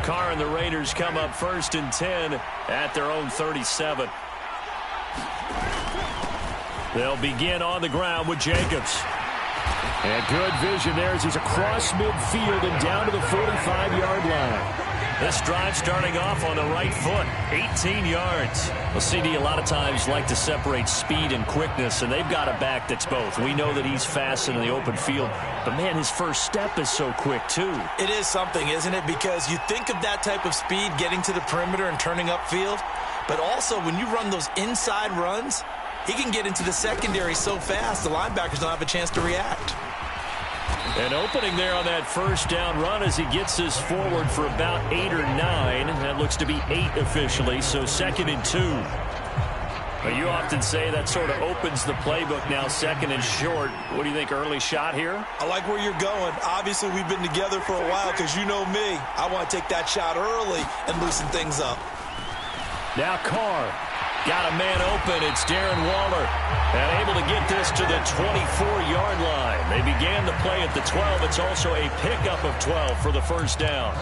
Carr and the Raiders come up 1st and 10 at their own 37. They'll begin on the ground with Jacobs. And good vision there as he's across midfield and down to the 45-yard line. This drive starting off on the right foot, 18 yards. Well, CD a lot of times like to separate speed and quickness, and they've got a back that's both. We know that he's fast in the open field, but, man, his first step is so quick, too. It is something, isn't it? Because you think of that type of speed getting to the perimeter and turning upfield, but also when you run those inside runs, he can get into the secondary so fast the linebackers don't have a chance to react. An opening there on that first down run as he gets this forward for about 8 or 9. That looks to be 8 officially, so 2nd and 2. But you often say that sort of opens the playbook now, 2nd and short. What do you think, early shot here? I like where you're going. Obviously, we've been together for a while because you know me. I want to take that shot early and loosen things up. Now Carr. Got a man open. It's Darren Waller. And able to get this to the 24-yard line. They began the play at the 12. It's also a pickup of 12 for the first down.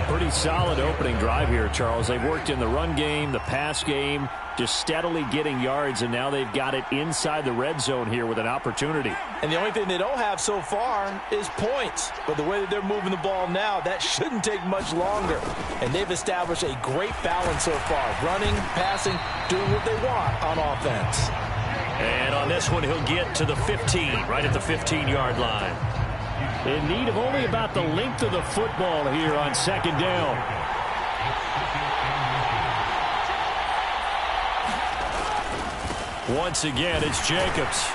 Pretty solid opening drive here, Charles. They've worked in the run game, the pass game, just steadily getting yards, and now they've got it inside the red zone here with an opportunity. And the only thing they don't have so far is points. But the way that they're moving the ball now, that shouldn't take much longer. And they've established a great balance so far. Running, passing, doing what they want on offense. And on this one, he'll get to the 15, right at the 15-yard line. In need of only about the length of the football here on 2nd down. Once again, it's Jacobs.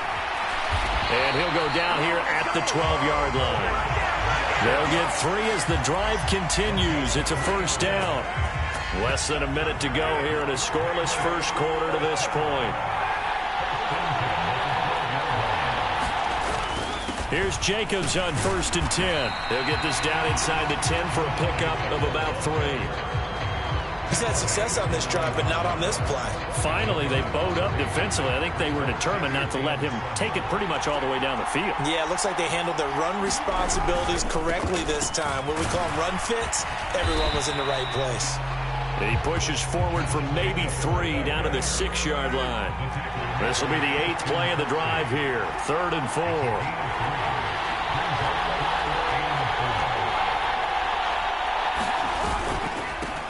And he'll go down here at the 12-yard line. They'll get 3 as the drive continues. It's a first down. Less than a minute to go here in a scoreless first quarter to this point. Here's Jacobs on 1st and 10. They'll get this down inside the 10 for a pickup of about 3. He's had success on this drive, but not on this play. Finally, they bowed up defensively. I think they were determined not to let him take it pretty much all the way down the field. Yeah, it looks like they handled their run responsibilities correctly this time. What we call them run fits, everyone was in the right place. And he pushes forward for maybe 3 down to the 6-yard line. This will be the 8th play of the drive here. 3rd and 4.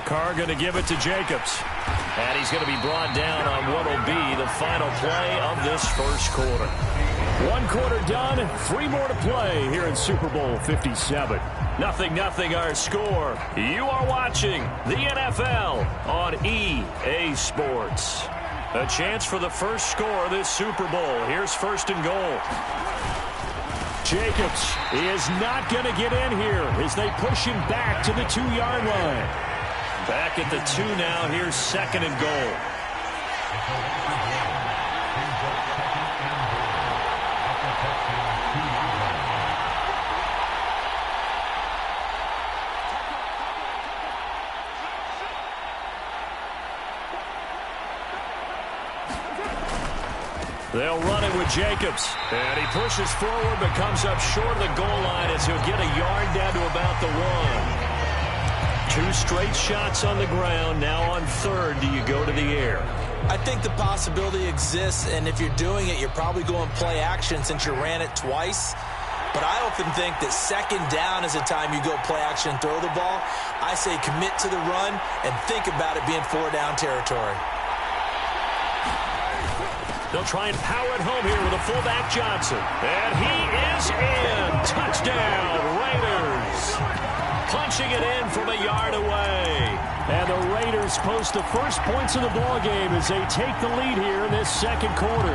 Carr going to give it to Jacobs. And he's going to be brought down on what will be the final play of this first quarter. 1 quarter done, 3 more to play here in Super Bowl 57. 0-0 our score. You are watching the NFL on EA Sports. A chance for the first score of this Super Bowl. Here's 1st and goal. Jacobs is not going to get in here as they push him back to the 2-yard line. Back at the 2 now. Here's 2nd and goal. They'll run it with Jacobs. And he pushes forward but comes up short of the goal line as he'll get a yard down to about the 1. 2 straight shots on the ground. Now on 3rd, do you go to the air? I think the possibility exists, and if you're doing it, you're probably going play action since you ran it twice. But I often think that 2nd down is the time you go play action and throw the ball. I say commit to the run and think about it being 4-down territory. They'll try and power it home here with a fullback Johnson. And he is in. Touchdown, Raiders. Punching it in from a yard away. And the Raiders post the first points of the ball game as they take the lead here in this 2nd quarter.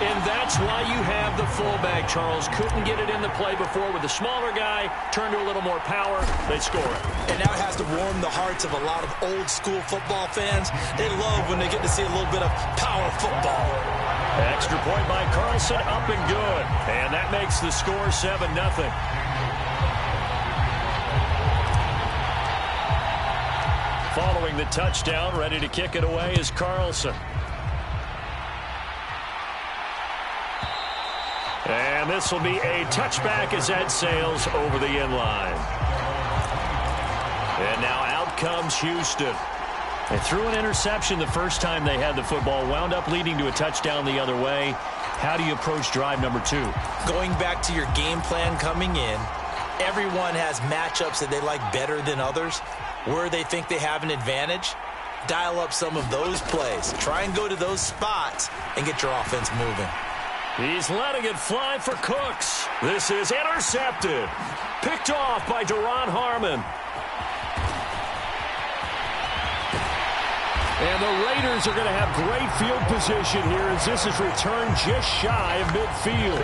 And that's why you have the fullback, Charles. Couldn't get it in the play before with the smaller guy. Turned to a little more power. They score it. And now it has to warm the hearts of a lot of old-school football fans. They love when they get to see a little bit of power football. Extra point by Carlson, up and good. And that makes the score 7-0. Following the touchdown, ready to kick it away is Carlson. And this will be a touchback as that sails over the end line. And now out comes Houston. They threw an interception the first time they had the football, wound up leading to a touchdown the other way. How do you approach drive number 2? Going back to your game plan coming in, everyone has matchups that they like better than others. Where they think they have an advantage, dial up some of those plays. Try and go to those spots and get your offense moving. He's letting it fly for Cooks. This is intercepted. Picked off by Duron Harmon. And the Raiders are going to have great field position here as this is returned just shy of midfield.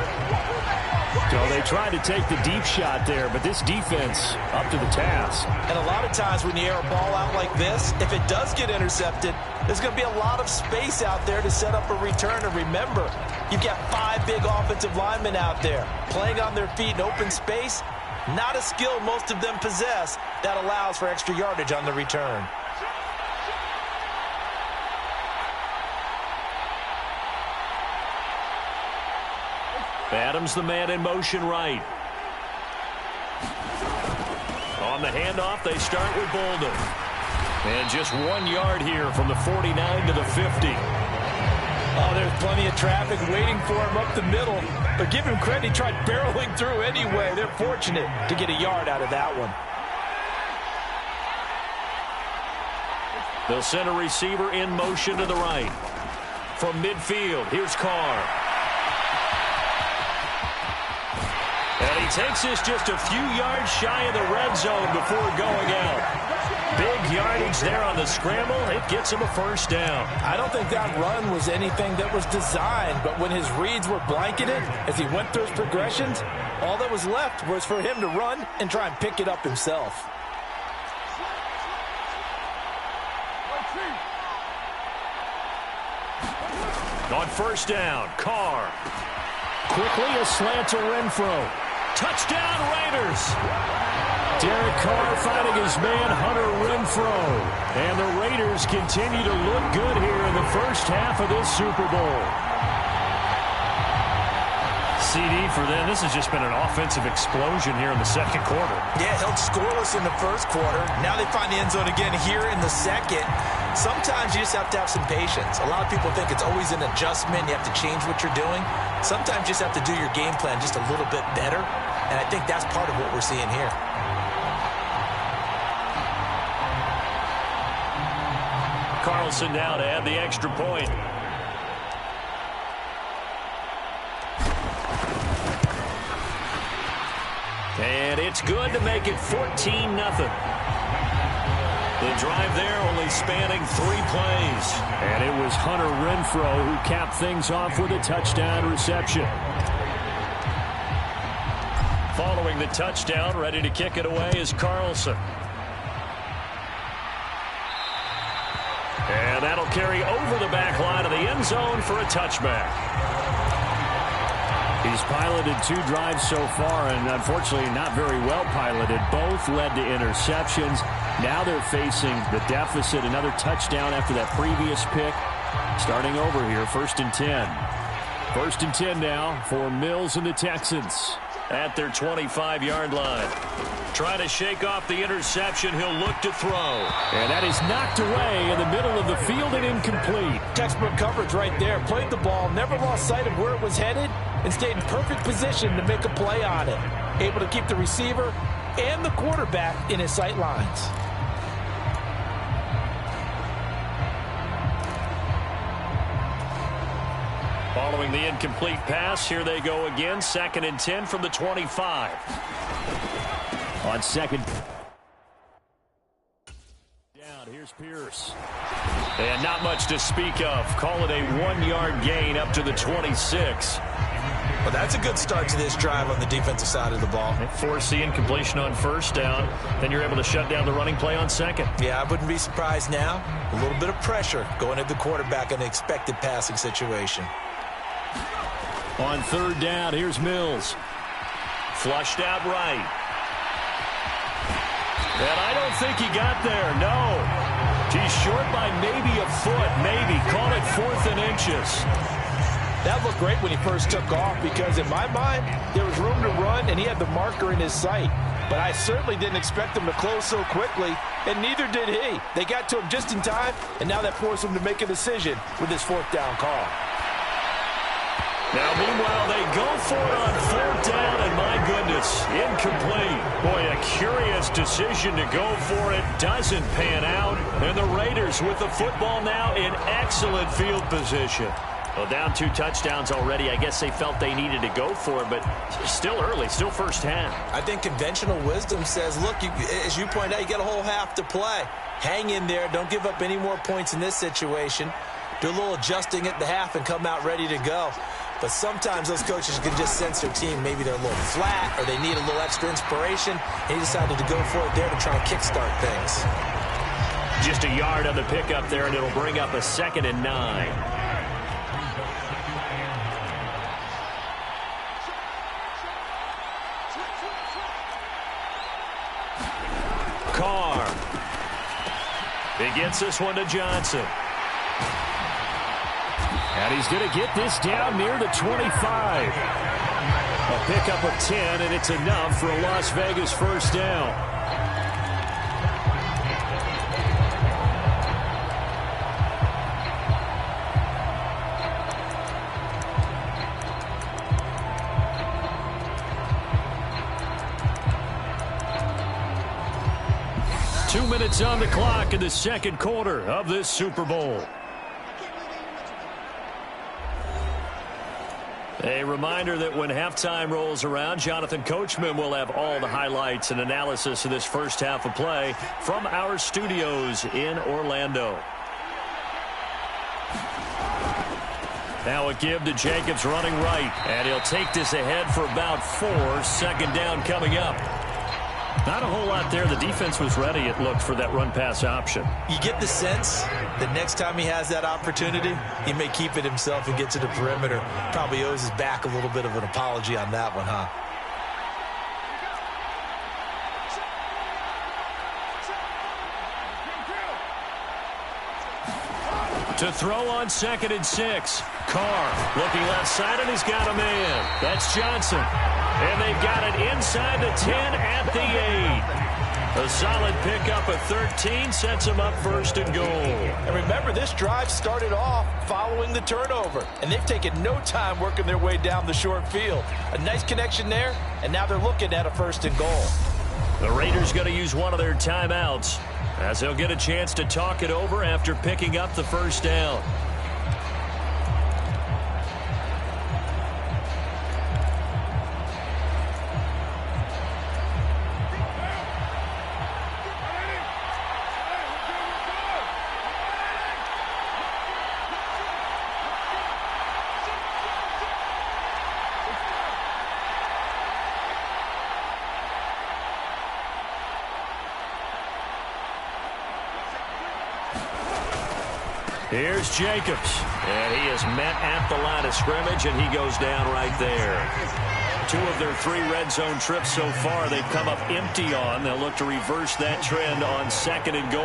So they tried to take the deep shot there, but this defense up to the task. And a lot of times when you air a ball out like this, if it does get intercepted, there's going to be a lot of space out there to set up a return. And remember, you've got 5 big offensive linemen out there playing on their feet in open space. Not a skill most of them possess that allows for extra yardage on the return. Adams the man in motion right. On the handoff, they start with Bolden. And just 1 yard here from the 49 to the 50. Oh, there's plenty of traffic waiting for him up the middle. But give him credit, he tried barreling through anyway. They're fortunate to get a yard out of that one. They'll send a receiver in motion to the right. From midfield, here's Carr. And he takes this just a few yards shy of the red zone before going out. Big yardage there on the scramble. It gets him a first down. I don't think that run was anything that was designed, but when his reads were blanketed, as he went through his progressions, all that was left was for him to run and try and pick it up himself. On first down, Carr. Quickly a slant to Renfro. Touchdown, Raiders. Derek Carr fighting his man, Hunter Renfro. And the Raiders continue to look good here in the first half of this Super Bowl. CD for them. This has just been an offensive explosion here in the second quarter. Yeah, held scoreless in the first quarter. Now they find the end zone again here in the second. Sometimes you just have to have some patience. A lot of people think it's always an adjustment. You have to change what you're doing. Sometimes you just have to do your game plan just a little bit better. And I think that's part of what we're seeing here. Carlson now to add the extra point. And it's good to make it 14-0. The drive there only spanning 3 plays. And it was Hunter Renfro who capped things off with a touchdown reception. Following the touchdown, ready to kick it away is Carlson. And that'll carry over the back line of the end zone for a touchback. He's piloted 2 drives so far, and unfortunately not very well piloted. Both led to interceptions. Now they're facing the deficit. Another touchdown after that previous pick. Starting over here, 1st and 10. 1st and 10 now for Mills and the Texans. At their 25-yard line. Trying to shake off the interception. He'll look to throw. And that is knocked away in the middle of the field and incomplete. Textbook coverage right there. Played the ball, never lost sight of where it was headed, and stayed in perfect position to make a play on it. Able to keep the receiver and the quarterback in his sight lines. Following the incomplete pass, here they go again. 2nd and 10 from the 25. On second down, here's Pierce. And not much to speak of. Call it a 1-yard gain up to the 26. Well, that's a good start to this drive on the defensive side of the ball. Force the incompletion on first down. Then you're able to shut down the running play on second. Yeah, I wouldn't be surprised now. A little bit of pressure going at the quarterback in an expected passing situation. On 3rd down, here's Mills. Flushed out right. And I don't think he got there, no. He's short by maybe a foot, maybe. Call it 4th and inches. That looked great when he first took off because in my mind, there was room to run and he had the marker in his sight. but I certainly didn't expect them to close so quickly, and neither did he. They got to him just in time, and now that forced him to make a decision with this fourth down call. Now, meanwhile, they go for it on fourth down, and my goodness, incomplete. Boy, a curious decision to go for it. Doesn't pan out, and the Raiders with the football now in excellent field position. Well, down 2 touchdowns already. I guess they felt they needed to go for it, but still early, still first half. I think conventional wisdom says, look, as you point out, you got a whole half to play. Hang in there. Don't give up any more points in this situation. Do a little adjusting at the half and come out ready to go. But sometimes those coaches can just sense their team. Maybe they're a little flat or they need a little extra inspiration. And he decided to go for it there to try and kickstart things. Just a yard on the pickup there, and it'll bring up a 2nd and 9. Carr. He gets this one to Johnson. And he's going to get this down near the 25. A pickup of 10, and it's enough for a Las Vegas first down. Two minutes on the clock in the second quarter of this Super Bowl. A reminder that when halftime rolls around, Jonathan Coachman will have all the highlights and analysis of this first half of play from our studios in Orlando. Now a give to Jacobs running right, and he'll take this ahead for about 4. 2nd down coming up. Not a whole lot there. The defense was ready, it looked, for that run-pass option. You get the sense that next time he has that opportunity, he may keep it himself and get to the perimeter. Probably owes his back a little bit of an apology on that one, huh? To throw on 2nd and 6. Carr looking left side, and he's got a man. That's Johnson. And they've got it inside the 10 at the 8. A solid pickup of 13 sets them up 1st and goal. And remember, this drive started off following the turnover, and they've taken no time working their way down the short field. A nice connection there, and now they're looking at a 1st and goal. The Raiders going to use one of their timeouts as they'll get a chance to talk it over after picking up the first down. Here's Jacobs, and he is met at the line of scrimmage, and he goes down right there. 2 of their 3 red zone trips so far they've come up empty on. They'll look to reverse that trend on 2nd and goal.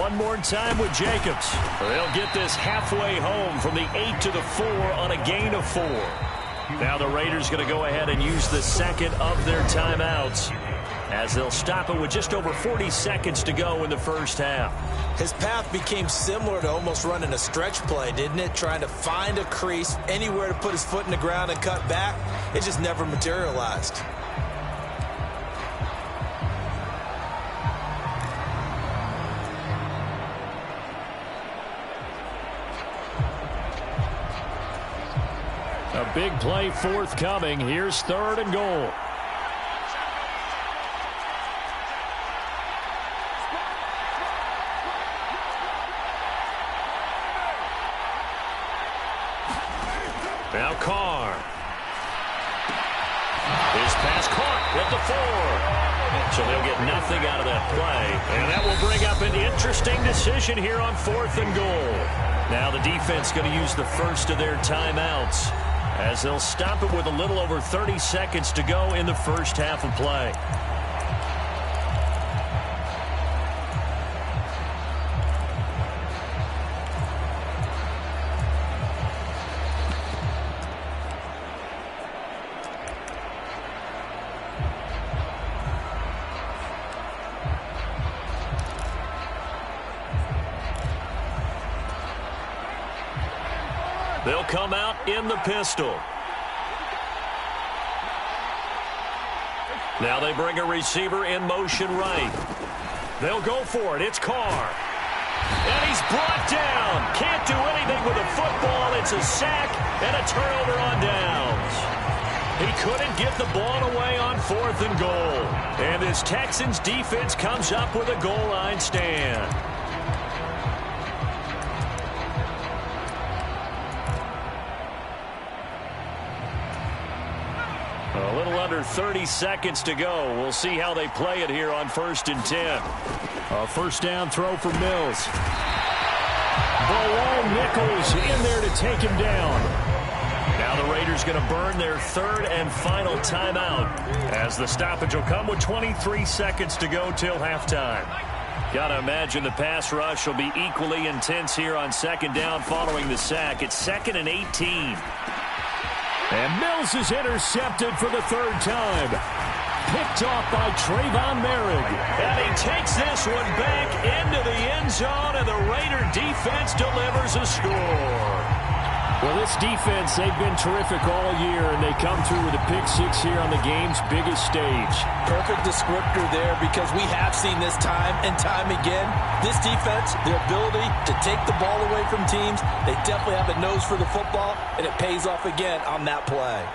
One more time with Jacobs. They'll get this halfway home from the 8 to the 4 on a gain of 4. Now the Raiders going to go ahead and use the 2nd of their timeouts as they'll stop it with just over 40 seconds to go in the first half. His path became similar to almost running a stretch play, didn't it? Trying to find a crease, anywhere to put his foot in the ground and cut back. It just never materialized. A big play forthcoming. Here's 3rd and goal. Now Carr. His pass caught at the 4. So they'll get nothing out of that play. And that will bring up an interesting decision here on 4th and goal. Now the defense going to use the first of their timeouts as they'll stop it with a little over 30 seconds to go in the first half of play. They'll come out in the pistol. Now they bring a receiver in motion right. They'll go for it. It's Carr. And he's brought down. Can't do anything with a football. It's a sack and a turnover on downs. He couldn't get the ball away on 4th and goal. And this Texans defense comes up with a goal line stand. A little under 30 seconds to go. We'll see how they play it here on 1st and 10. A first down throw for Mills. Below Nichols in there to take him down. Now the Raiders going to burn their 3rd and final timeout as the stoppage will come with 23 seconds to go till halftime. Got to imagine the pass rush will be equally intense here on 2nd down following the sack. It's 2nd and 18. And Mills is intercepted for the 3rd time. Picked off by Trayvon Merrick. And he takes this one back into the end zone, and the Raider defense delivers a score. Well, this defense, they've been terrific all year, and they come through with a pick-6 here on the game's biggest stage. Perfect descriptor there, because we have seen this time and time again. This defense, their ability to take the ball away from teams, they definitely have a nose for the football, and it pays off again on that play.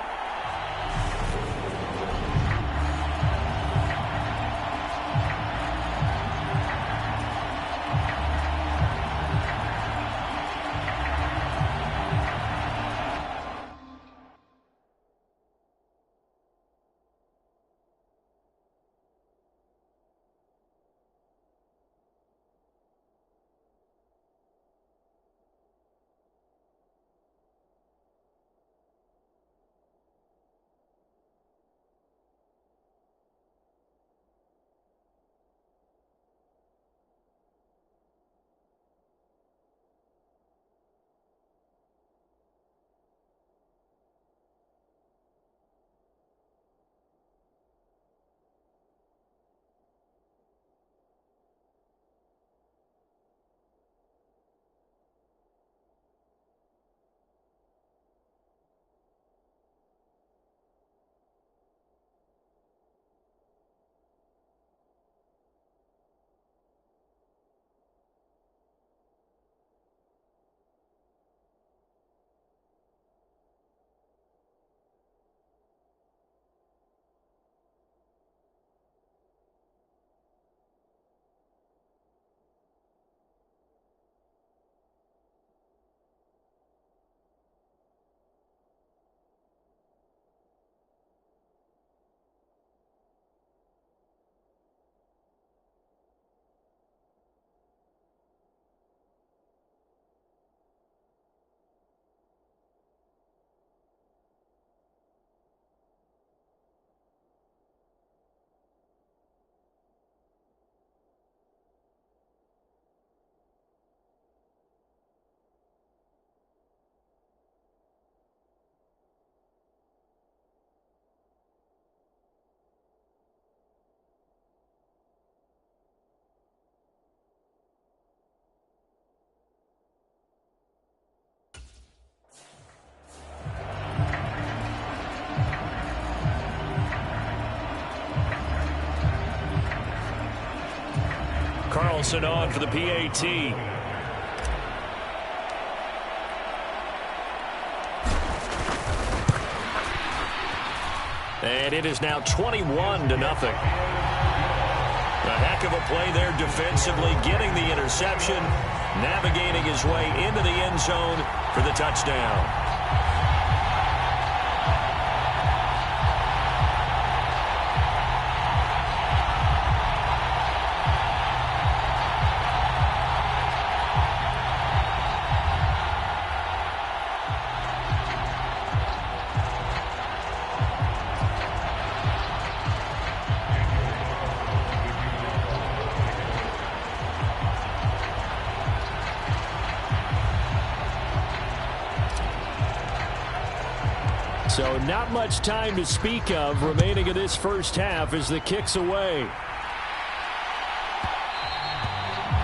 Carlson on for the PAT. And it is now 21-0. A heck of a play there defensively, getting the interception, navigating his way into the end zone for the touchdown. So not much time to speak of remaining in this first half as the kick's away.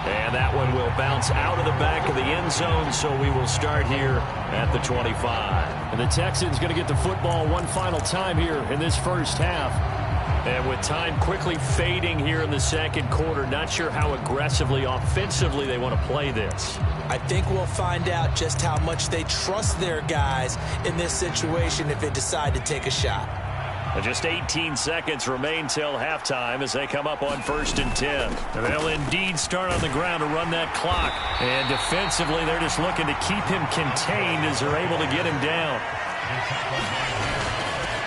And that that one will bounce out of the back of the end zone, so we will start here at the 25. And the Texans going to get the football one final time here in this first half. And with time quickly fading here in the second quarter, not sure how aggressively, offensively they want to play this. I think we'll find out just how much they trust their guys in this situation if they decide to take a shot. And just 18 seconds remain till halftime as they come up on 1st and 10. And they'll indeed start on the ground to run that clock. And defensively, they're just looking to keep him contained as they're able to get him down.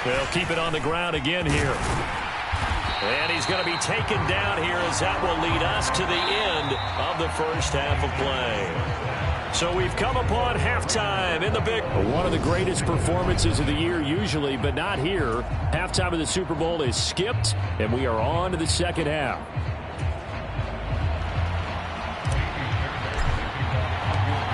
They'll keep it on the ground again here. And he's going to be taken down here as that will lead us to the end of the first half of play. So we've come upon halftime in the big... One of the greatest performances of the year usually, but not here. Halftime of the Super Bowl is skipped, and we are on to the second half.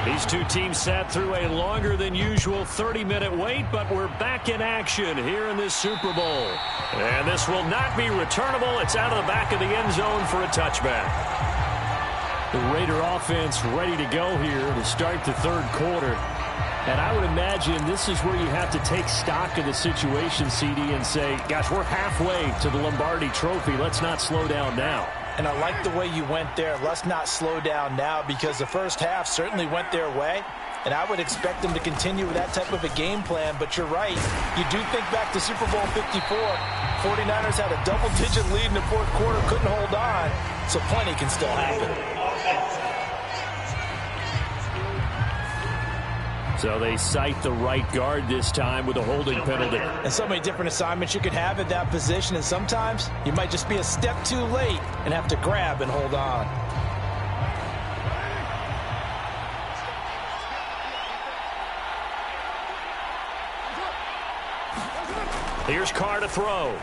These two teams sat through a longer than usual 30-minute wait, but we're back in action here in this Super Bowl. And this will not be returnable. It's out of the back of the end zone for a touchback. The Raider offense ready to go here to start the third quarter. And I would imagine this is where you have to take stock of the situation, CD, and say, gosh, we're halfway to the Lombardi Trophy. Let's not slow down now. And I like the way you went there. Let's not slow down now, because the first half certainly went their way. And I would expect them to continue with that type of a game plan. But you're right. You do think back to Super Bowl 54. 49ers had a double-digit lead in the fourth quarter, couldn't hold on. So plenty can still happen. So they cite the right guard this time with a holding penalty. And so many different assignments you can have at that position, and sometimes you might just be a step too late and have to grab and hold on. Here's Carr to throw.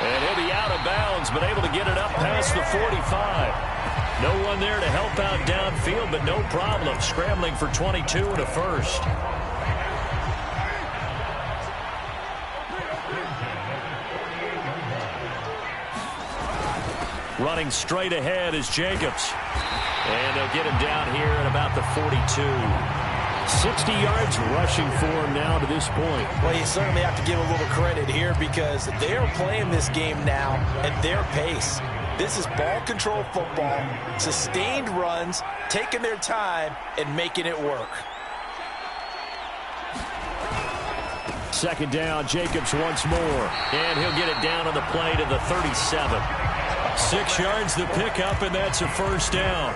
And he'll be out of bounds, but able to get it up past the 45. No one there to help out downfield, but no problem. Scrambling for 22 and a first. Running straight ahead is Jacobs. And they'll get him down here at about the 42. 60 yards rushing for him now to this point. Well, you certainly have to give a little credit here, because they're playing this game now at their pace. This is ball control football, sustained runs, taking their time and making it work. Second down, Jacobs once more. And he'll get it down on the play to the 37. 6 yards the pickup, and that's a first down.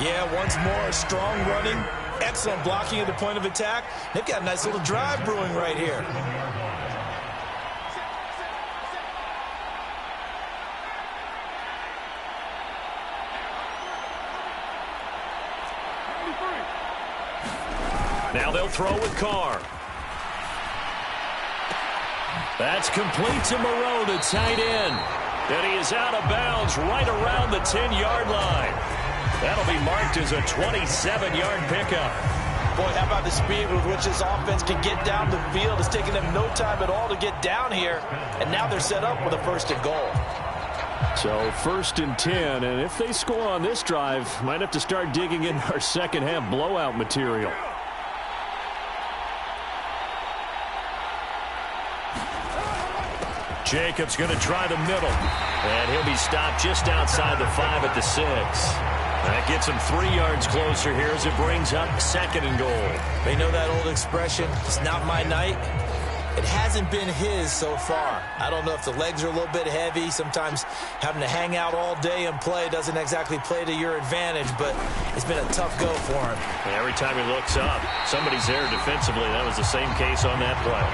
Yeah, once more, strong running, excellent blocking at the point of attack. They've got a nice little drive brewing right here. Now they'll throw with Carr. That's complete to Moreau, the tight end. And he is out of bounds right around the 10-yard line. That'll be marked as a 27-yard pickup. Boy, how about the speed with which this offense can get down the field? It's taking them no time at all to get down here. And now they're set up with a 1st and goal. So 1st and 10, and if they score on this drive, might have to start digging in our second half blowout material. Jacobs going to try the middle. And he'll be stopped just outside the 5 at the 6. That gets him 3 yards closer here as it brings up 2nd and goal. They know that old expression, it's not my night. It hasn't been his so far. I don't know if the legs are a little bit heavy. Sometimes having to hang out all day and play doesn't exactly play to your advantage, but it's been a tough go for him. And every time he looks up, somebody's there defensively. That was the same case on that play.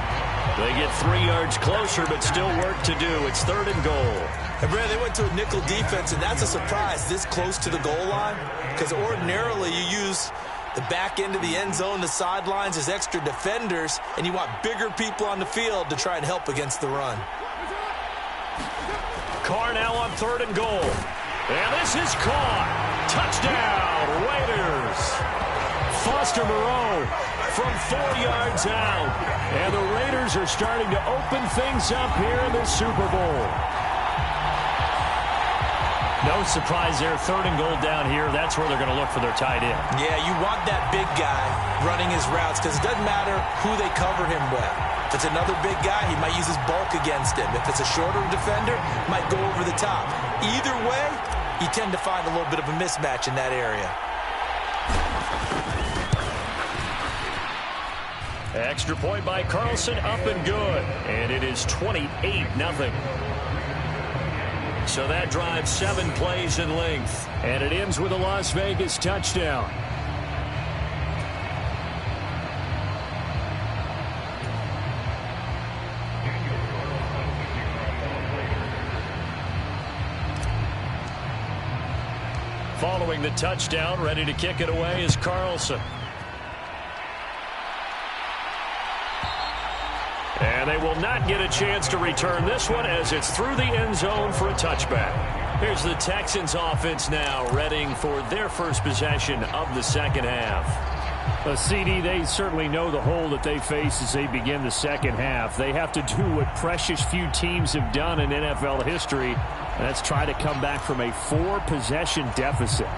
They get 3 yards closer, but still work to do. It's 3rd and goal. And Brad, they went to a nickel defense, and that's a surprise this close to the goal line, because ordinarily you use the back end of the end zone, the sidelines as extra defenders, and you want bigger people on the field to try and help against the run. Carr now on 3rd and goal. And this is caught. Touchdown, Raiders. Foster Moreau from 4 yards out. And the Raiders are starting to open things up here in the Super Bowl. No surprise there. 3rd and goal down here. That's where they're going to look for their tight end. Yeah, you want that big guy running his routes because it doesn't matter who they cover him with. If it's another big guy, he might use his bulk against him. If it's a shorter defender, might go over the top. Either way, you tend to find a little bit of a mismatch in that area. Extra point by Carlson, up and good. And it is 28-0. So that drives 7 plays in length. And it ends with a Las Vegas touchdown. Following the touchdown, ready to kick it away is Carlson. And they will not get a chance to return this one as it's through the end zone for a touchback. Here's the Texans offense now, readying for their first possession of the second half. CD, they certainly know the hole that they face as they begin the second half. They have to do what precious few teams have done in NFL history, and that's try to come back from a 4-possession deficit.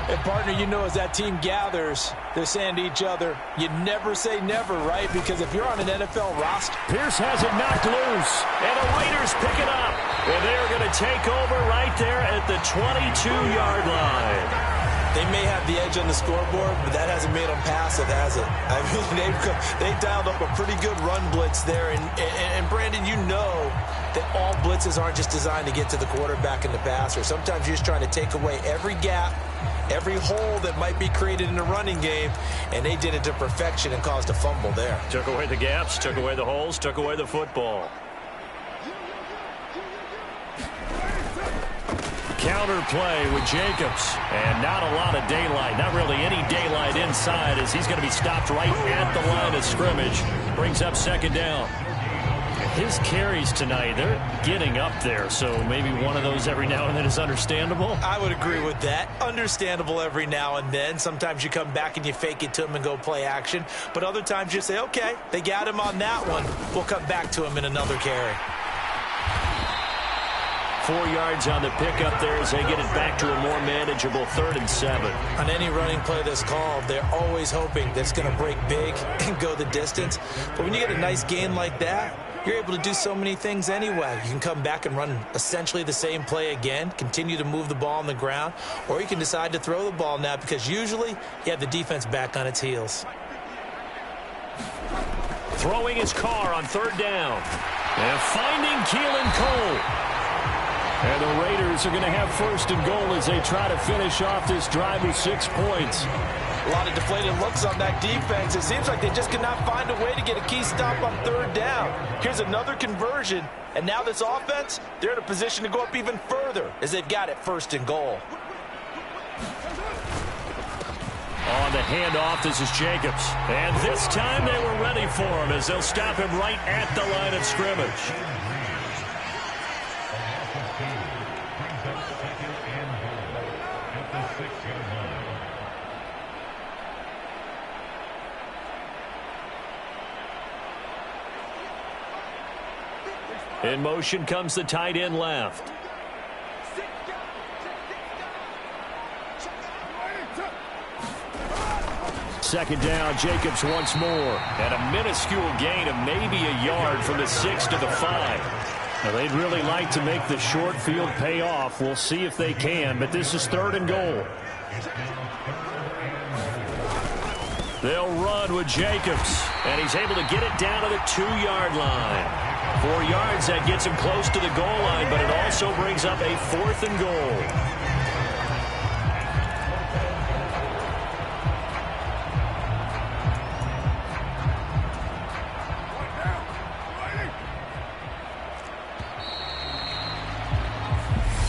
And, partner, you know, as that team gathers, they're saying to each other, you never say never, right? Because if you're on an NFL roster. Pierce has it knocked loose. And the Raiders pick it up. And they're going to take over right there at the 22-yard line. They may have the edge on the scoreboard, but that hasn't made them passive, has it? I mean, they dialed up a pretty good run blitz there. And Brandon, you know that all blitzes aren't just designed to get to the quarterback and the passer. Sometimes you're just trying to take away every gap, every hole that might be created in the running game, and they did it to perfection and caused a fumble there. Took away the gaps, took away the holes, took away the football. Counter play with Jacobs, and not a lot of daylight, not really any daylight inside as he's going to be stopped right at the line of scrimmage. Brings up second down. His carries tonight, they're getting up there, so maybe one of those every now and then is understandable. I would agree with that. Understandable every now and then. Sometimes you come back and you fake it to him and go play action, but other times you say, okay, they got him on that one. We'll come back to him in another carry. 4 yards on the pickup there as they get it back to a more manageable 3rd and 7. On any running play that's called, they're always hoping that it's going to break big and go the distance. But when you get a nice gain like that, you're able to do so many things anyway. You can come back and run essentially the same play again, continue to move the ball on the ground, or you can decide to throw the ball now because usually you have the defense back on its heels. Throwing his car on 3rd down. And finding Keelan Cole. And the Raiders are going to have 1st and goal as they try to finish off this drive with 6 points. A lot of deflated looks on that defense. It seems like they just cannot find a way to get a key stop on 3rd down. Here's another conversion, and now this offense, they're in a position to go up even further as they've got it 1st and goal. On the handoff, this is Jacobs. And this time they were ready for him as they'll stop him right at the line of scrimmage. In motion comes the tight end left. Second down, Jacobs once more. And a minuscule gain of maybe a yard from the 6 to the 5. Now, they'd really like to make the short field pay off. We'll see if they can, but this is 3rd and goal. They'll run with Jacobs, and he's able to get it down to the 2-yard line. 4 yards, that gets him close to the goal line, but it also brings up a 4th and goal.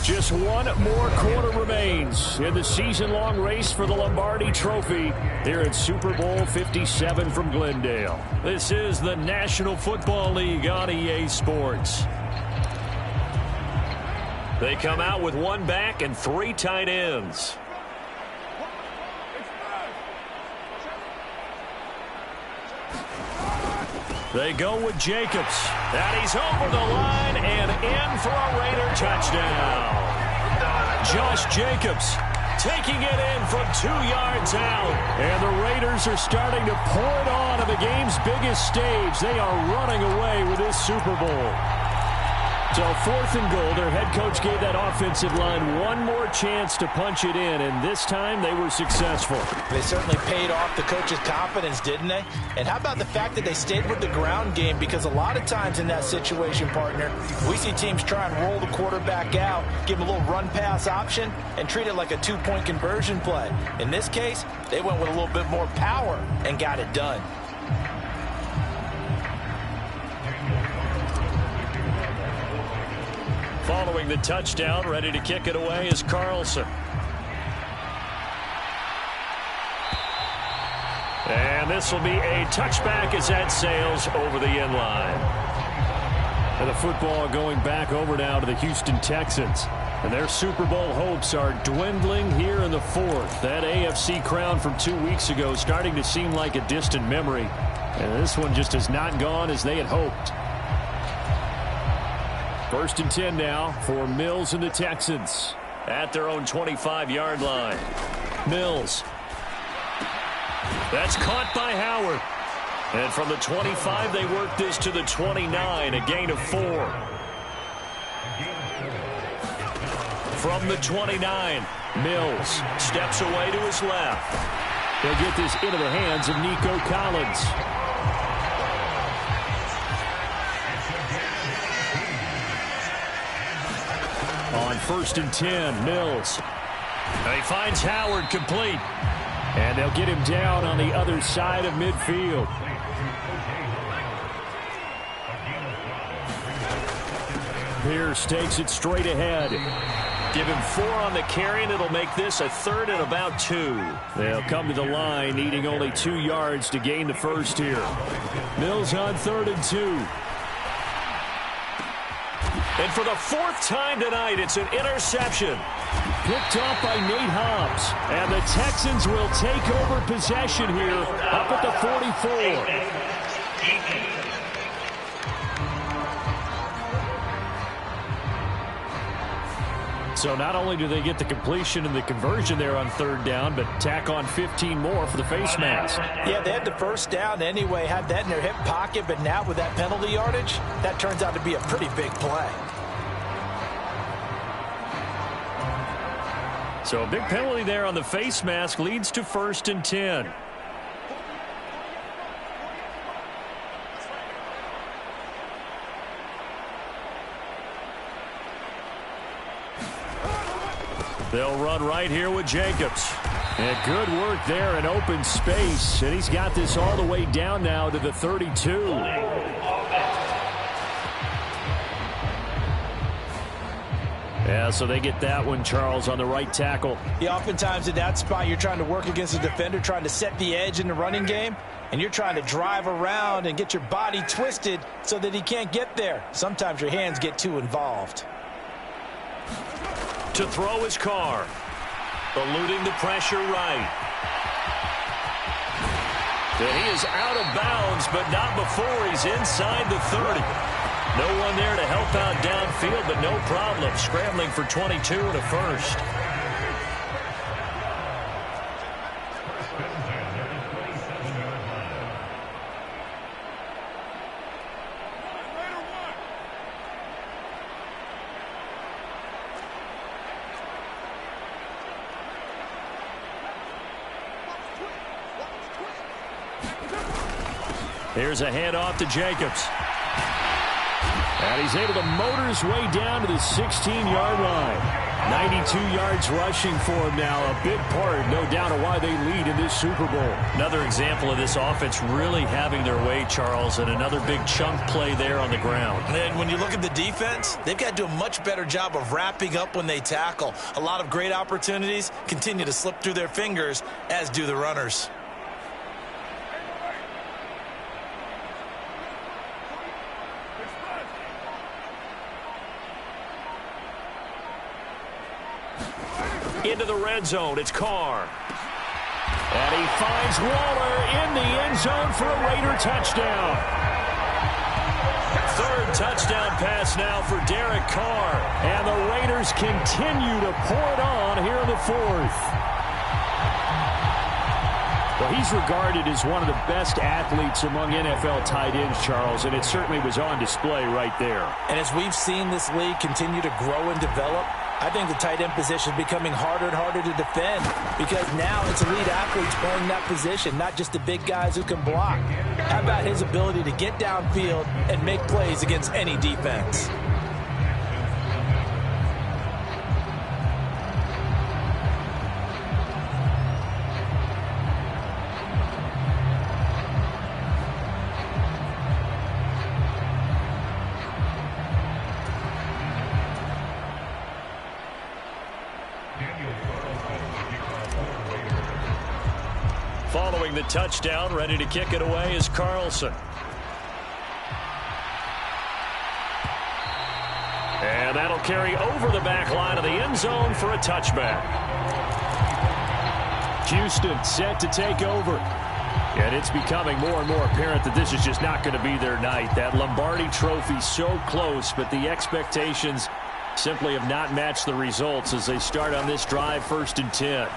Just one more quarter remains in the season-long race for the Lombardi Trophy here at Super Bowl 57 from Glendale. This is the National Football League on EA Sports. They come out with 1 back and 3 tight ends. They go with Jacobs. And he's over the line and in for a Raider touchdown. Josh Jacobs taking it in from 2 yards out. And the Raiders are starting to pour it on the game's biggest stage. They are running away with this Super Bowl. So 4th and goal. Their head coach gave that offensive line one more chance to punch it in, and this time they were successful. They certainly paid off the coach's confidence, didn't they? And how about the fact that they stayed with the ground game? Because a lot of times in that situation, partner, we see teams try and roll the quarterback out, give him a little run-pass option, and treat it like a 2-point conversion play. In this case, they went with a little bit more power and got it done. Following the touchdown, ready to kick it away is Carlson. And this will be a touchback as that sails over the end line. And the football going back over now to the Houston Texans. And their Super Bowl hopes are dwindling here in the 4th. That AFC crown from 2 weeks ago starting to seem like a distant memory. And this one just has not gone as they had hoped. 1st and 10 now for Mills and the Texans. At their own 25-yard line. Mills. That's caught by Howard. And from the 25, they work this to the 29, a gain of 4. From the 29, Mills steps away to his left. They'll get this into the hands of Nico Collins. On 1st and 10, Mills. And he finds Howard complete. And they'll get him down on the other side of midfield. Pierce takes it straight ahead. Give him 4 on the carry, and it'll make this a 3rd and about 2. They'll come to the line, needing only 2 yards to gain the first here. Mills on 3rd and 2. And for the 4th time tonight, it's an interception. Picked off by Nate Hobbs. And the Texans will take over possession here up at the 44. So not only do they get the completion and the conversion there on 3rd down, but tack on 15 more for the face mask. Yeah, they had the first down anyway, had that in their hip pocket, but now with that penalty yardage, that turns out to be a pretty big play. So a big penalty there on the face mask leads to 1st and 10. They'll run right here with Jacobs. And good work there in open space. And he's got this all the way down now to the 32. Yeah, so they get that one, Charles, on the right tackle. Yeah, oftentimes in that spot, you're trying to work against a defender, trying to set the edge in the running game, and you're trying to drive around and get your body twisted so that he can't get there. Sometimes your hands get too involved. To throw his car. Eluding the pressure right. And he is out of bounds, but not before he's inside the 30. No one there to help out downfield, but no problem. Scrambling for 22 and a first. Here's a handoff to Jacobs. And he's able to motor his way down to the 16-yard line. 92 yards rushing for him now. A big part, no doubt, of why they lead in this Super Bowl. Another example of this offense really having their way, Charles, and another big chunk play there on the ground. And when you look at the defense, they've got to do a much better job of wrapping up when they tackle. A lot of great opportunities continue to slip through their fingers, as do the runners. Into the red zone, it's Carr. And he finds Waller in the end zone for a Raider touchdown. 3rd touchdown pass now for Derek Carr. And the Raiders Raiders continue to pour it on here in the fourth. Well, he's regarded as one of the best athletes among NFL tight ends, Charles, and it certainly was on display right there. And as we've seen this league continue to grow and develop, I think the tight end position is becoming harder and harder to defend because now it's elite athletes playing that position, not just the big guys who can block. How about his ability to get downfield and make plays against any defense? Following the touchdown, ready to kick it away is Carlson. And that'll carry over the back line of the end zone for a touchback. Houston set to take over. And it's becoming more and more apparent that this is just not going to be their night. That Lombardi trophy so close, but the expectations simply have not matched the results as they start on this drive, 1st and 10.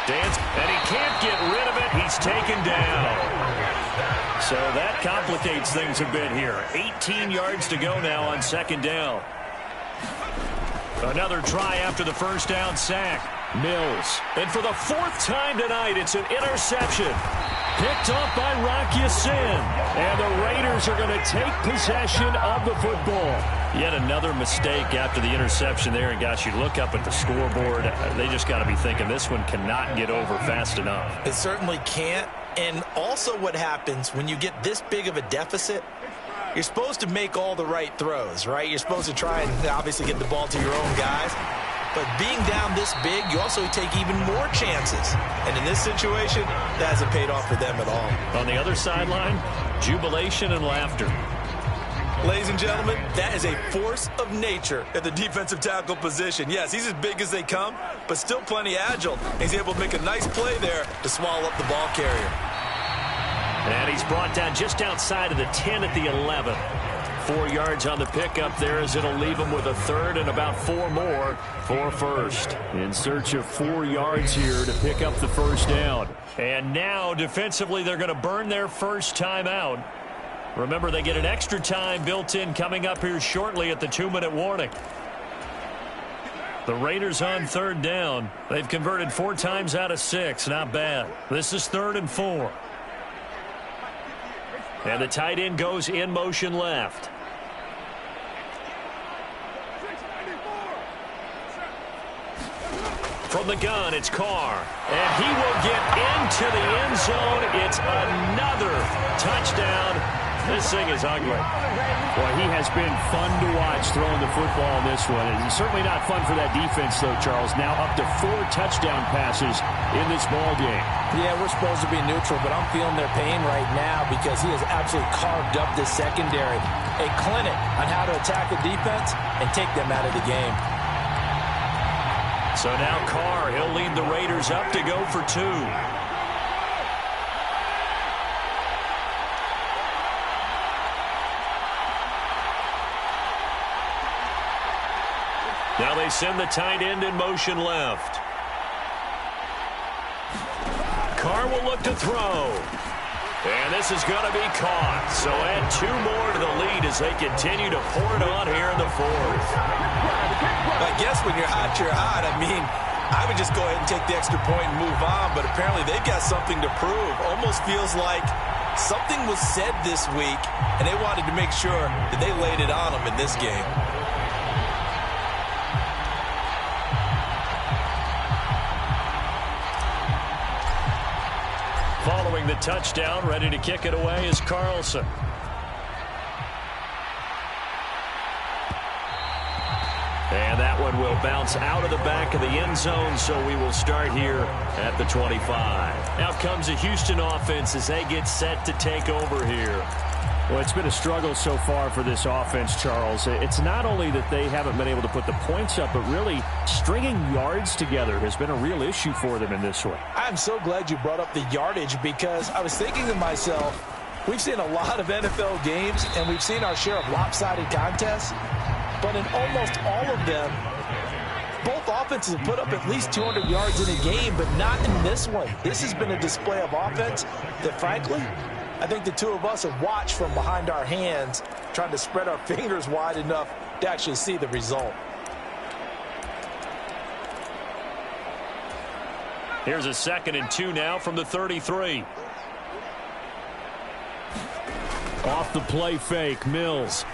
Dance, and he can't get rid of it. He's taken down. So that complicates things a bit here. 18 yards to go now on 2nd down. Another try after the 1st down sack. Mills. And for the 4th time tonight, it's an interception. Picked off by Rock Ya-Sin. And the Raiders are going to take possession of the football. Yet another mistake after the interception there. And gosh, you look up at the scoreboard, they just got to be thinking this one cannot get over fast enough. It certainly can't. And also what happens when you get this big of a deficit, you're supposed to make all the right throws, right? You're supposed to try and obviously get the ball to your own guys. But being down this big, you also take even more chances. And in this situation, that hasn't paid off for them at all. On the other sideline, jubilation and laughter. Ladies and gentlemen, that is a force of nature at the defensive tackle position. Yes, he's as big as they come, but still plenty agile. He's able to make a nice play there to swallow up the ball carrier. And he's brought down just outside of the 10 at the 11. 4 yards on the pickup there as it'll leave him with a 3rd and about 4 more for 1st. In search of 4 yards here to pick up the 1st down. And now defensively they're going to burn their first time out. Remember, they get an extra time built in coming up here shortly at the 2-minute warning. The Raiders on 3rd down. They've converted 4 times out of 6. Not bad. This is 3rd and 4. And the tight end goes in motion left. From the gun, it's Carr. And he will get into the end zone. It's another touchdown. This thing is ugly. Boy, he has been fun to watch throwing the football in this one. It's certainly not fun for that defense, though, Charles. Now up to 4 touchdown passes in this ball game. Yeah, we're supposed to be neutral, but I'm feeling their pain right now because he has absolutely carved up this secondary. A clinic on how to attack the defense and take them out of the game. So now Carr, he'll lead the Raiders up to go for 2. Now they send the tight end in motion left. Carr will look to throw. And this is going to be caught. So add 2 more to the lead as they continue to pour it on here in the 4th. I guess when you're hot, you're hot. I mean, I would just go ahead and take the extra point and move on. But apparently they've got something to prove. Almost feels like something was said this week, and they wanted to make sure that they laid it on them in this game. Following the touchdown, ready to kick it away is Carlson. And that one will bounce out of the back of the end zone, so we will start here at the 25. Now comes the Houston offense as they get set to take over here. Well, it's been a struggle so far for this offense, Charles. It's not only that they haven't been able to put the points up, but really stringing yards together has been a real issue for them in this one. I'm so glad you brought up the yardage because I was thinking to myself, we've seen a lot of NFL games and we've seen our share of lopsided contests, but in almost all of them, Both offenses have put up at least 200 yards in a game, but not in this one. This has been a display of offense that, frankly, I think the two of us have watched from behind our hands, trying to spread our fingers wide enough to actually see the result. Here's a 2nd and 2 now from the 33. Off the play fake, Mills.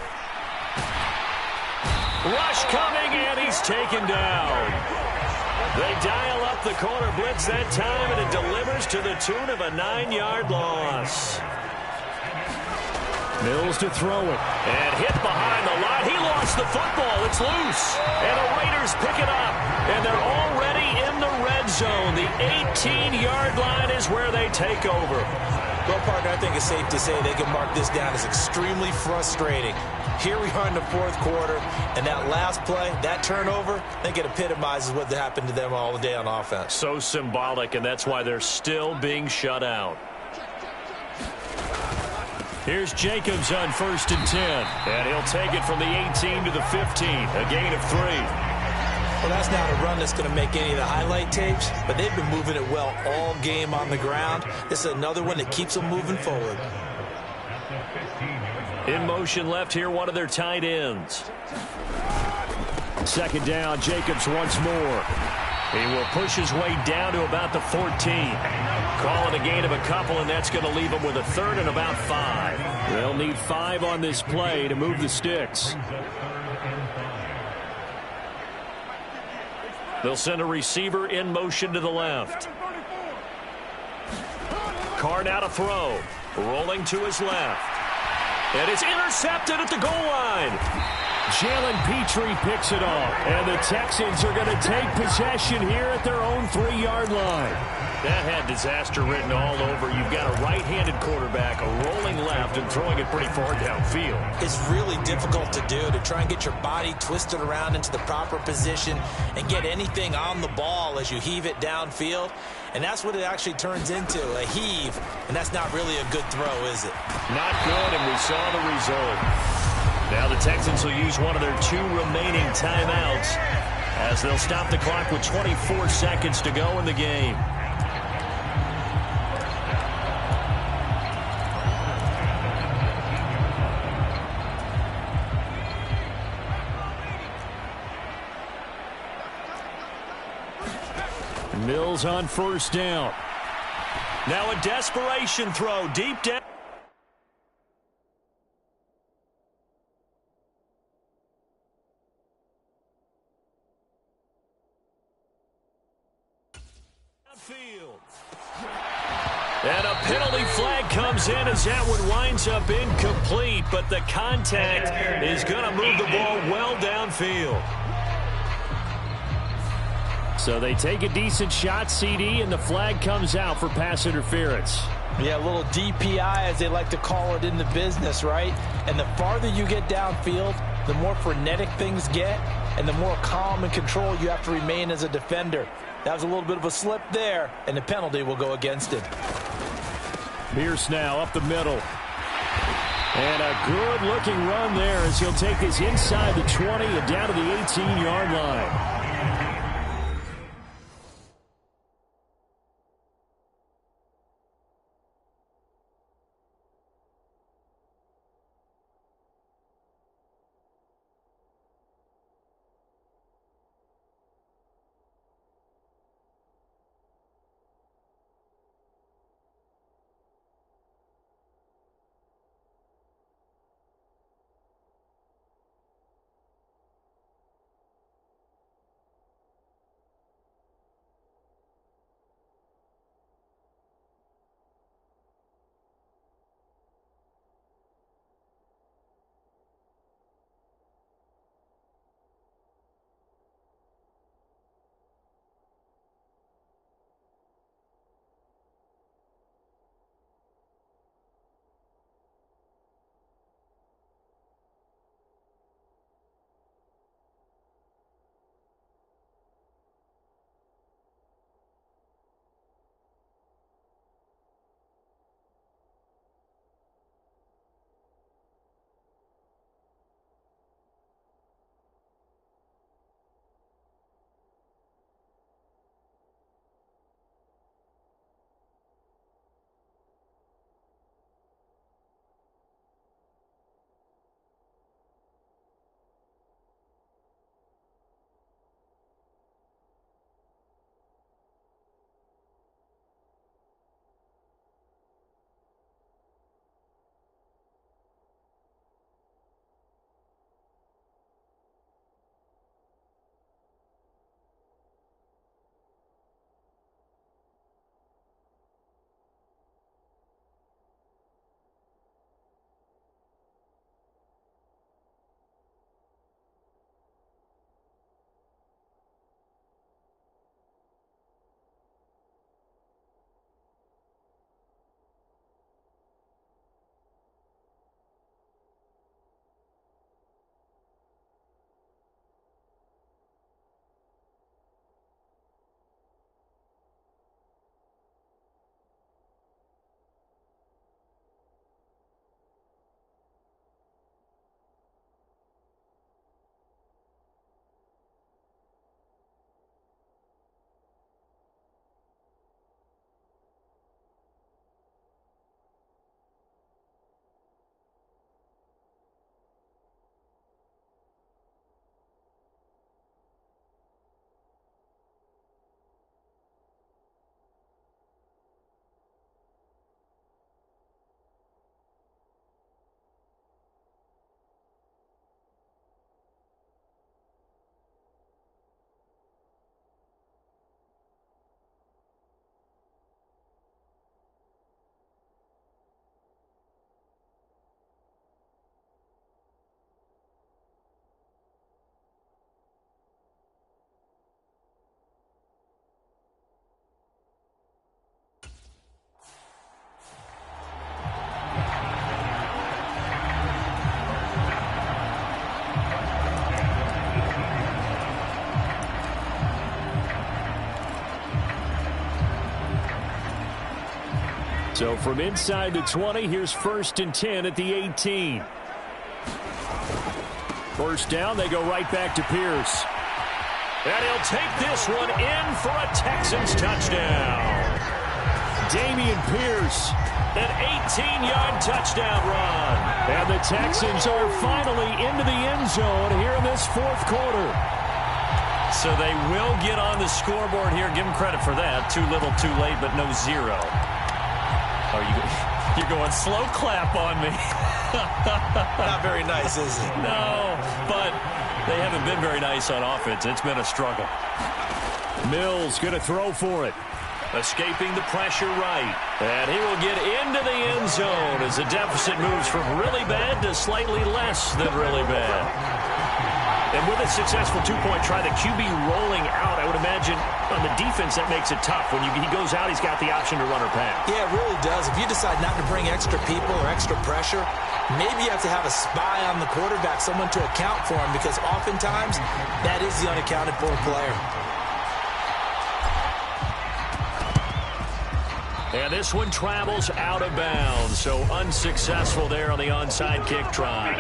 Rush coming, and he's taken down. They dial up the corner blitz that time, and it delivers to the tune of a 9-yard loss. Mills to throw it. And hit behind the line. He lost the football. It's loose. And the Raiders pick it up. And they're already in the red zone. The 18-yard line is where they take over. Well, partner, I think it's safe to say they can mark this down as extremely frustrating. Here we are in the 4th quarter, and that last play, that turnover, I think it epitomizes what happened to them all day on offense. So symbolic, and that's why they're still being shut out. Here's Jacobs on 1st and 10. And he'll take it from the 18 to the 15, a gain of 3. Well, that's not a run that's going to make any of the highlight tapes, but they've been moving it well all game on the ground. This is another one that keeps them moving forward. In motion left here, one of their tight ends. 2nd down, Jacobs once more. He will push his way down to about the 14. Call it a gain of a couple, and that's going to leave him with a 3rd and about 5. They'll need 5 on this play to move the sticks. They'll send a receiver in motion to the left. Carr now to throw. Rolling to his left. And it's intercepted at the goal line. Jalen Petrie picks it off. And the Texans are going to take possession here at their own 3-yard line. That had disaster written all over. You've got a right-handed quarterback, a rolling left, and throwing it pretty far downfield. It's really difficult to do, to try and get your body twisted around into the proper position and get anything on the ball as you heave it downfield. And that's what it actually turns into, a heave. And that's not really a good throw, is it? Not good, and we saw the result. Now the Texans will use one of their 2 remaining timeouts as they'll stop the clock with 24 seconds to go in the game. Mills on 1st down. Now a desperation throw deep down. And a penalty flag comes in as that one winds up incomplete, but the contact is going to move the ball well downfield. So they take a decent shot, CD, and the flag comes out for pass interference. Yeah, a little DPI, as they like to call it in the business, right? And the farther you get downfield, the more frenetic things get, and the more calm and control you have to remain as a defender. That was a little bit of a slip there, and the penalty will go against him. Pierce now up the middle. And a good-looking run there as he'll take this inside the 20 and down to the 18-yard line. So from inside the 20, here's 1st and 10 at the 18. First down, they go right back to Pierce. And he'll take this one in for a Texans touchdown. Dameon Pierce. An 18-yard touchdown run. And the Texans are finally into the end zone here in this 4th quarter. So they will get on the scoreboard here. Give them credit for that. Too little, too late, but no zero. Oh, you're going slow clap on me. Not very nice, is it? No, but they haven't been very nice on offense. It's been a struggle. Mills going to throw for it. Escaping the pressure right. And he will get into the end zone as the deficit moves from really bad to slightly less than really bad. And with a successful two-point try, the QB rolling out, I would imagine on the defense that makes it tough. When he goes out, he's got the option to run or pass. Yeah, it really does. If you decide not to bring extra people or extra pressure, maybe you have to have a spy on the quarterback, someone to account for him, because oftentimes that is the unaccounted for player. And this one travels out of bounds, so unsuccessful there on the onside kick try.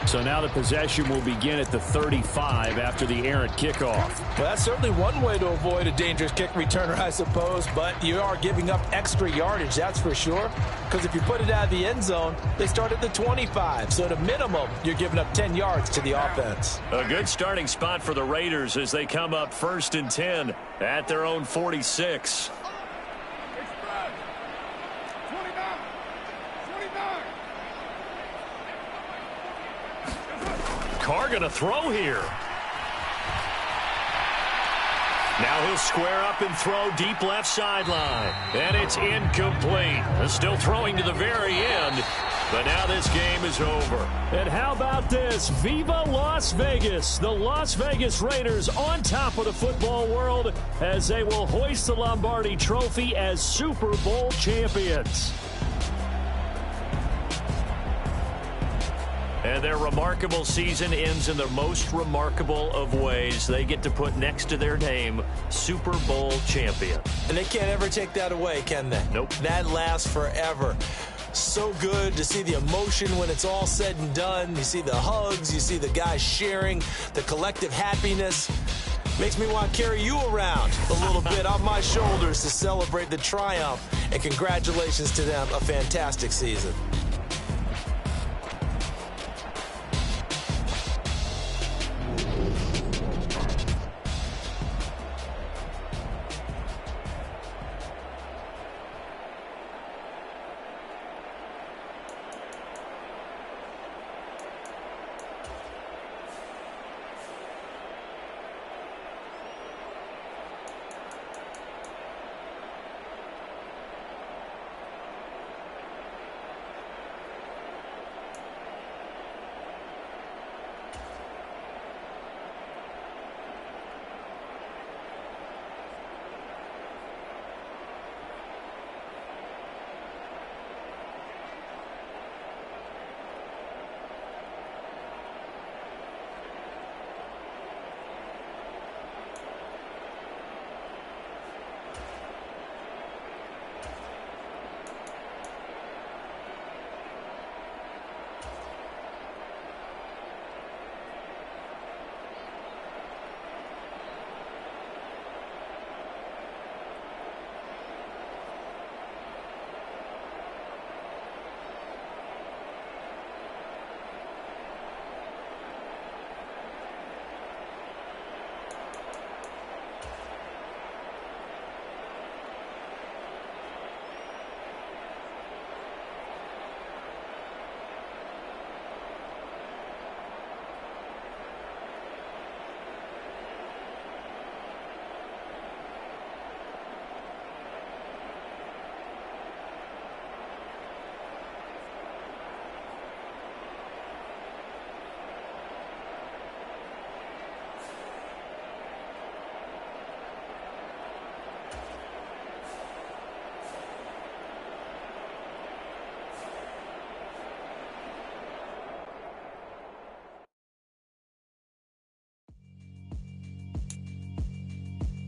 So now the possession will begin at the 35 after the errant kickoff. Well, that's certainly one way to avoid a dangerous kick returner, I suppose, but you are giving up extra yardage, that's for sure, because if you put it out of the end zone, they start at the 25, so at a minimum, you're giving up 10 yards to the offense. A good starting spot for the Raiders as they come up 1st and 10 at their own 46. Carr going to throw here. Now he'll square up and throw deep left sideline. And it's incomplete. Still throwing to the very end. But now this game is over. And how about this? Viva Las Vegas. The Las Vegas Raiders on top of the football world as they will hoist the Lombardi Trophy as Super Bowl champions. And their remarkable season ends in the most remarkable of ways. They get to put next to their name, Super Bowl champion. And they can't ever take that away, can they? Nope. That lasts forever. So good to see the emotion when it's all said and done. You see the hugs, you see the guys sharing, the collective happiness. Makes me want to carry you around a little bit on my shoulders to celebrate the triumph. And congratulations to them, a fantastic season.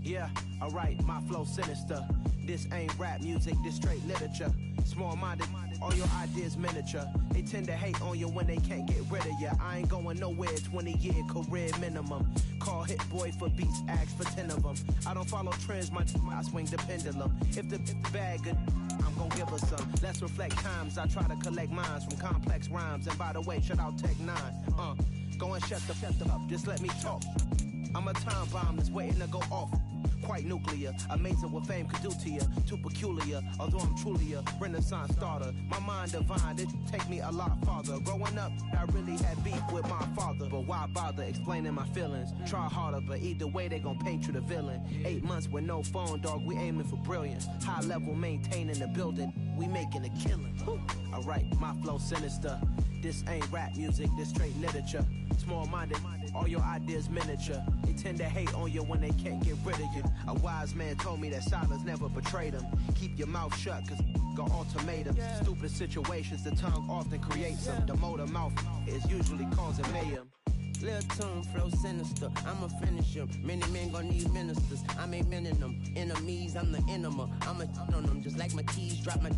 Yeah, alright, my flow sinister. This ain't rap music, this straight literature. Small-minded, all your ideas miniature. They tend to hate on you when they can't get rid of you. I ain't going nowhere, 20-year career minimum. Call Hit Boy for beats, ask for 10 of them. I don't follow trends, I swing the pendulum. If the bag good, I'm gon' give her some. Let's reflect times, I try to collect minds from complex rhymes. And by the way, shout out Tech 9. Go and shut the up, just let me talk. I'm a time bomb that's waiting to go off. Quite nuclear, amazing what fame could do to you. Too peculiar, although I'm truly a renaissance starter. My mind divine, it take me a lot farther. Growing up, I really had beef with my father. But why bother explaining my feelings? Try harder, but either way they gon' paint you the villain. 8 months with no phone, dog, we aiming for brilliance. High level, maintaining the building, we making a killing. Alright, my flow sinister. This ain't rap music, this straight literature. Small-minded, all your ideas miniature. They tend to hate on you when they can't get rid of you. A wise man told me that silence never betrayed him. Keep your mouth shut, cause got ultimatums. Stupid situations, the tongue often creates them. The motor mouth is usually causing mayhem. Lil' tune, flow sinister, I'ma finish him. Many men gon' need ministers, I'm a men in them. Enemies, I'm the enema, I'm on them. Just like my keys, drop my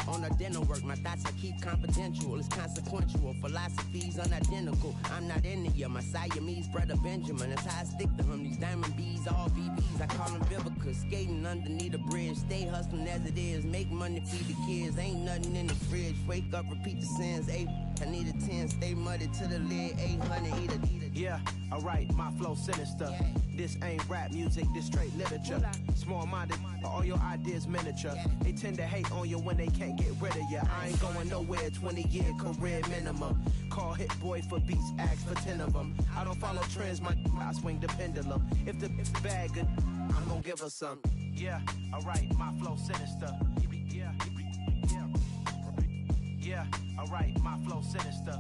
on a dinner work. My thoughts I keep confidential, it's consequential. Philosophies unidentical, I'm not into you. My Siamese brother Benjamin, that's how I stick to him. These diamond bees, all BBs, I call them Vivica. Skating underneath the bridge, stay hustling as it is. Make money, feed the kids, ain't nothing in the fridge. Wake up, repeat the sins, I need a 10, stay muddy to the lid, 800, eat a. Yeah, alright, my flow sinister. This ain't rap music, this straight literature. Small-minded, all your ideas miniature. They tend to hate on you when they can't get rid of you. I ain't going nowhere, 20-year career minimum. Call Hit Boy for beats, ask for 10 of them. I don't follow trends, I swing the pendulum. If the bag good, I'm gon' give her some. Yeah, alright, my flow sinister. Yeah, alright, my flow sinister.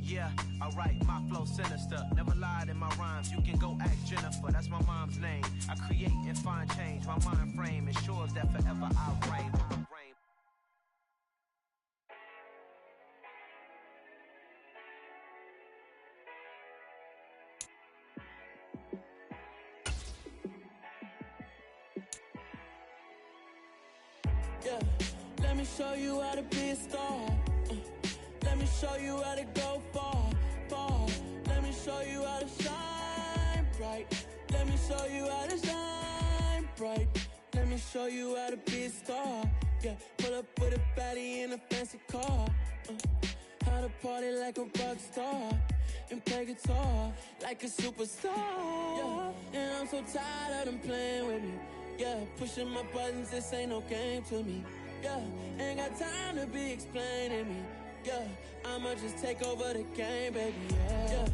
Yeah, alright, my flow sinister. Never lied in my rhymes, you can go ask Jennifer, that's my mom's name. I create and find change, my mind frame ensures that forever I reign. Yeah, let me show you how to be a star. Let me show you how to go far, far. Let me show you how to shine bright. Let me show you how to shine bright. Let me show you how to be a star. Yeah, pull up with a baddie in a fancy car. How to party like a rock star and play guitar like a superstar. Yeah, and I'm so tired of them playing with me. Yeah, pushing my buttons, this ain't no game to me. Yeah, ain't got time to be explaining me. Yeah, I'ma just take over the game, baby, yeah.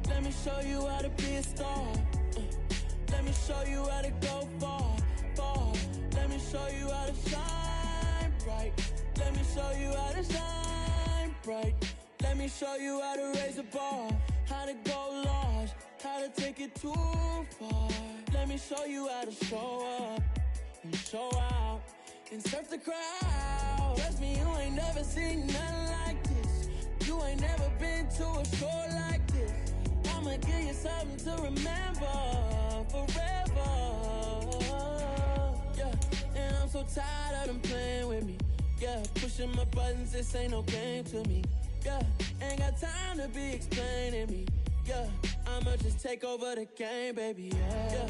Let me show you how to be a star. Let me show you how to go far, far. Let me show you how to shine bright. Let me show you how to shine bright. Let me show you how to raise a bar, how to go large, how to take it too far. Let me show you how to show up and show out and surf the crowd. Trust me, you ain't never seen nothing like this. You ain't never been to a show like this. I'ma give you something to remember forever. Yeah, and I'm so tired of them playing with me. Yeah, pushing my buttons, this ain't no game to me. Yeah, ain't got time to be explaining me. Yeah, I'ma just take over the game, baby, yeah.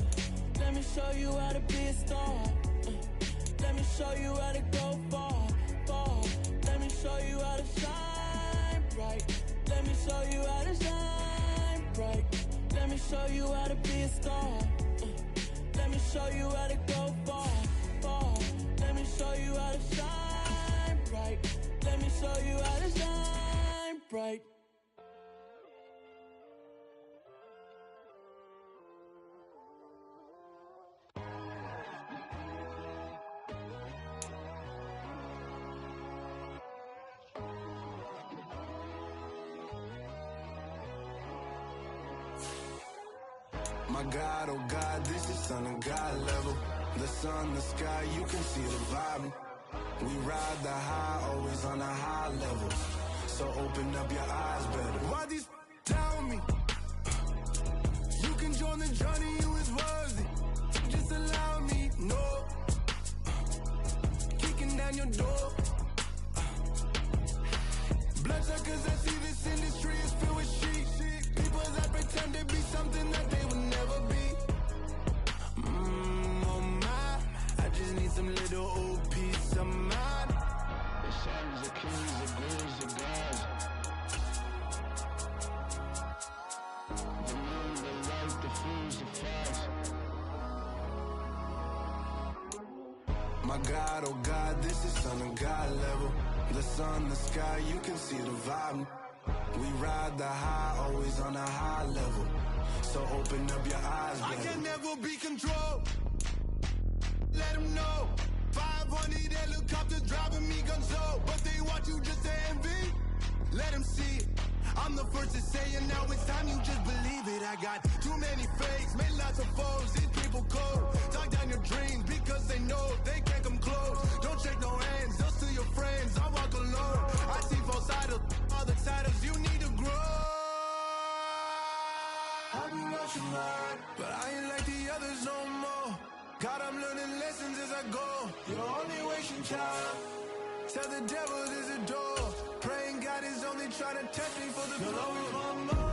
Let me show you how to be a star. Let me show you how to go far, far. Let me show you how to shine bright. Let me show you how to shine bright. Let me show you how to be a star. Let me show you how to go far, far. Let me show you how to shine bright. Let me show you how to shine bright. My God, oh God, this is Son of God level. The sun, the sky, you can see the vibe. We ride the high, always on a high level. So open up your eyes better. Why these tell me? You can join the journey, you is worthy. Just My God, oh God, this is Son of God level. The sun, the sky, you can see the vibe. We ride the high, always on a high level. So open up your eyes, baby. I can never be controlled. Let them know. 500 helicopters driving me gonzo. But they watch you just to envy. Let them see it. I'm the first to say it, now it's time you just believe it. I got too many fakes, made lots of foes. These people cold. Talk down your dreams because they know they can't come close. Don't shake no hands, just to your friends. I walk alone. I see both sides of other titles. You need to grow. I be watching mine, but I ain't like the others no more. God, I'm learning lessons as I go. You're only wasting time. Tell the devil there's a door. Praying God is only trying to test me for the glory. You'll always want more.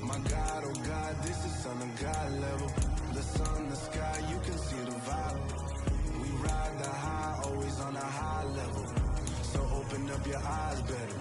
My God, oh God, this is Son of God level. The sun, the sky, you can see the vibe. We ride the high, always on a high level. So open up your eyes better.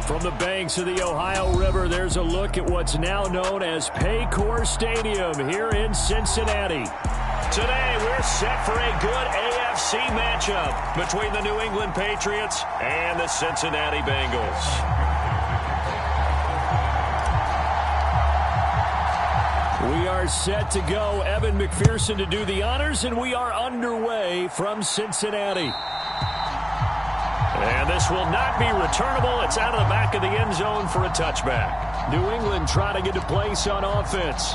From the banks of the Ohio River, there's a look at what's now known as Paycor Stadium here in Cincinnati. Today, we're set for a good AFC matchup between the New England Patriots and the Cincinnati Bengals. We are set to go. Evan McPherson to do the honors, and we are underway from Cincinnati. And this will not be returnable. It's out of the back of the end zone for a touchback. New England trying to get a place on offense.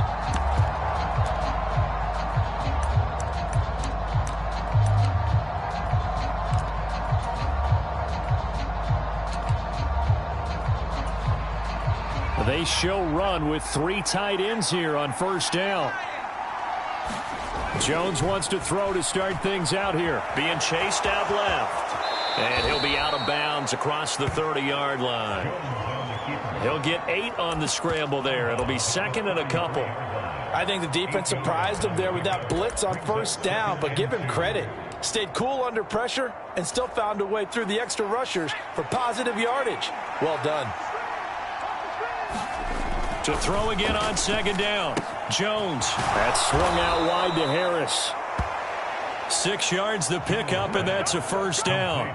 They show run with 3 tight ends here on first down. Jones wants to throw to start things out here. Being chased out left. And he'll be out of bounds across the 30-yard line. He'll get 8 on the scramble there. It'll be second and a couple. I think the defense surprised him there with that blitz on first down, but give him credit. Stayed cool under pressure and still found a way through the extra rushers for positive yardage. Well done. To throw again on second down. Jones. That's swung out wide to Harris. 6 yards the pickup, and that's a first down.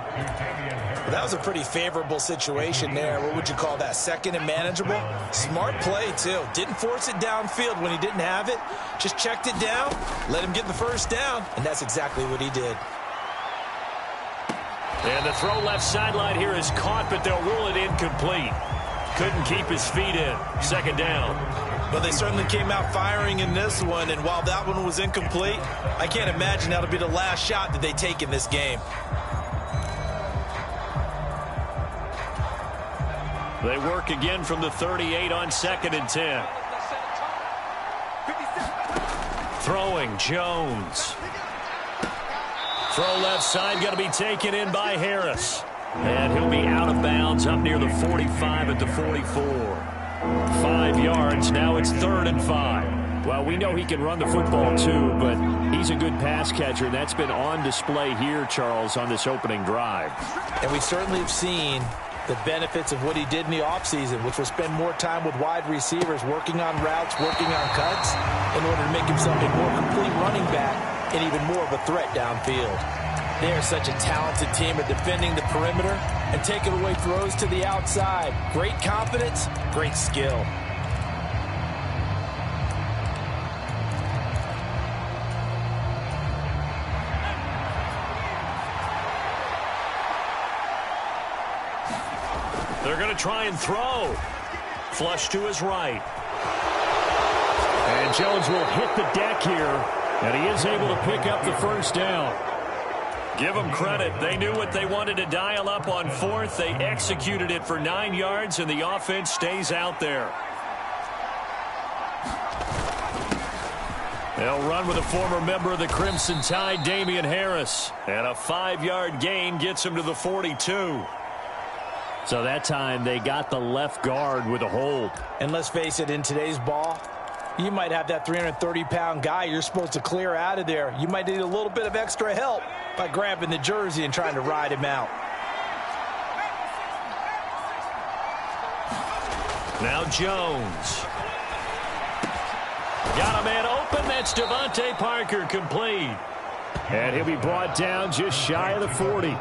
That was a pretty favorable situation there. What would you call that? Second and manageable? Smart play, too. Didn't force it downfield when he didn't have it. Just checked it down, let him get the first down, and that's exactly what he did. And the throw left sideline here is caught, but they'll rule it incomplete. Couldn't keep his feet in. Second down. But they certainly came out firing in this one, and while that one was incomplete, I can't imagine that'll be the last shot that they take in this game. They work again from the 38 on second and 10. Throwing, Jones. Throw left side, going to be taken in by Harris. And he'll be out of bounds up near the 45 at the 44. 5 yards, now it's 3rd and 5. Well, we know he can run the football too, but he's a good pass catcher, and that's been on display here, Charles, on this opening drive. And we certainly have seen the benefits of what he did in the offseason, which was spend more time with wide receivers, working on routes, working on cuts, in order to make himself a more complete running back and even more of a threat downfield. They are such a talented team at defending the perimeter and taking away throws to the outside. Great confidence, great skill. They're going to try and throw. Flush to his right. And Jones will hit the deck here, and he is able to pick up the first down. Give them credit. They knew what they wanted to dial up on fourth. They executed it for 9 yards, and the offense stays out there. They'll run with a former member of the Crimson Tide, Damian Harris. And a 5-yard gain gets him to the 42. So that time they got the left guard with a hold. And let's face it, in today's ball, you might have that 330-pound guy you're supposed to clear out of there. You might need a little bit of extra help by grabbing the jersey and trying to ride him out. Now Jones. Got a man open. That's Devontae Parker, complete. And he'll be brought down just shy of the 40.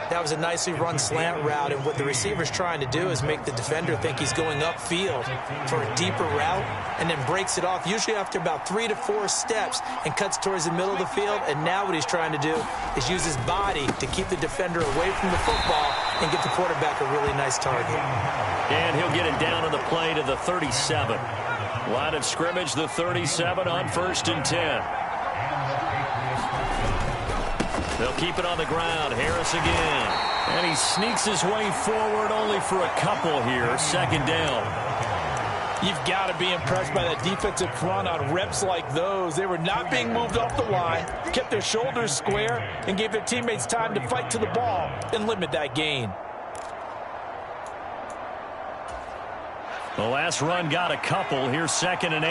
That was a nicely run slant route, and what the receiver's trying to do is make the defender think he's going upfield for a deeper route and then breaks it off, usually after about 3 to 4 steps, and cuts towards the middle of the field. And now what he's trying to do is use his body to keep the defender away from the football and give the quarterback a really nice target. And he'll get it down on the play to the 37. Line of scrimmage, the 37 on 1st and 10. They'll keep it on the ground. Harris again. And he sneaks his way forward only for a couple here. 2nd down. You've got to be impressed by that defensive front on reps like those. They were not being moved off the line, kept their shoulders square, and gave their teammates time to fight to the ball and limit that gain. The last run got a couple. Here's 2nd and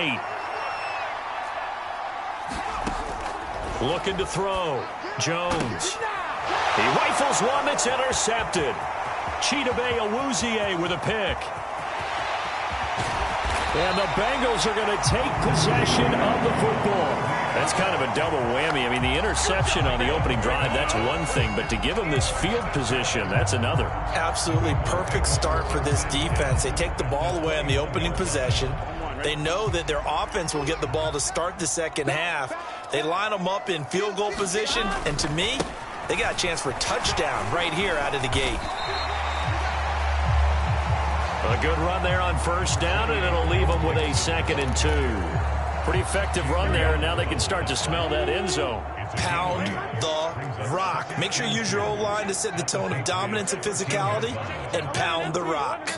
8. Looking to throw. Jones. He rifles one that's intercepted. Chidobe Awuzie with a pick. And the Bengals are going to take possession of the football. That's kind of a double whammy. I mean, the interception on the opening drive, that's one thing. But to give them this field position, that's another. Absolutely perfect start for this defense. They take the ball away on the opening possession. They know that their offense will get the ball to start the second half. They line them up in field goal position, and to me, they got a chance for a touchdown right here out of the gate. A good run there on 1st down, and it'll leave them with a 2nd and 2. Pretty effective run there, and now they can start to smell that end zone. Pound the rock. Make sure you use your O-line to set the tone of dominance and physicality, and pound the rock.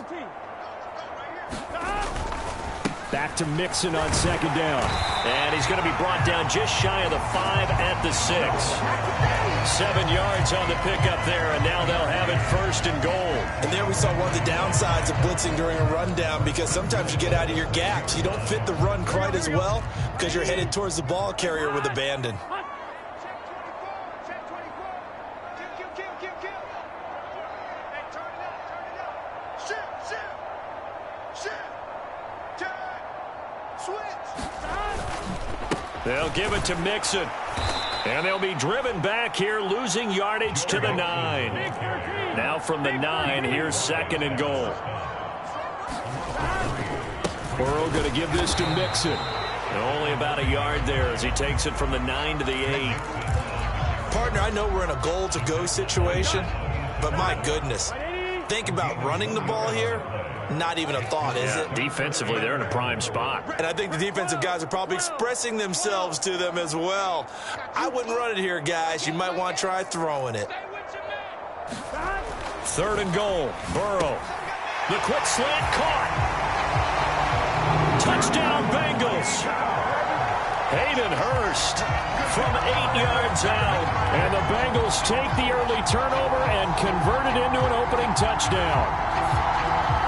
Back to Mixon on 2nd down. And he's going to be brought down just shy of the 5 at the 6. 7 yards on the pickup there, and now they'll have it 1st and goal. And there we saw one of the downsides of blitzing during a rundown, because sometimes you get out of your gaps. You don't fit the run quite as well because you're headed towards the ball carrier with abandon. They'll give it to Mixon. And they'll be driven back here, losing yardage to the 9. Now from the 9, here's 2nd and goal. Burrow going to give this to Mixon. Only about a yard there as he takes it from the 9 to the 8. Partner, I know we're in a goal-to-go situation, but my goodness, think about running the ball here. Not even a thought, is it? Defensively, they're in a prime spot. And I think the defensive guys are probably expressing themselves to them as well. I wouldn't run it here, guys. You might want to try throwing it. 3rd and goal. Burrow. The quick slant caught. Touchdown, Bengals. Hayden Hurst from 8 yards out. And the Bengals take the early turnover and convert it into an opening touchdown.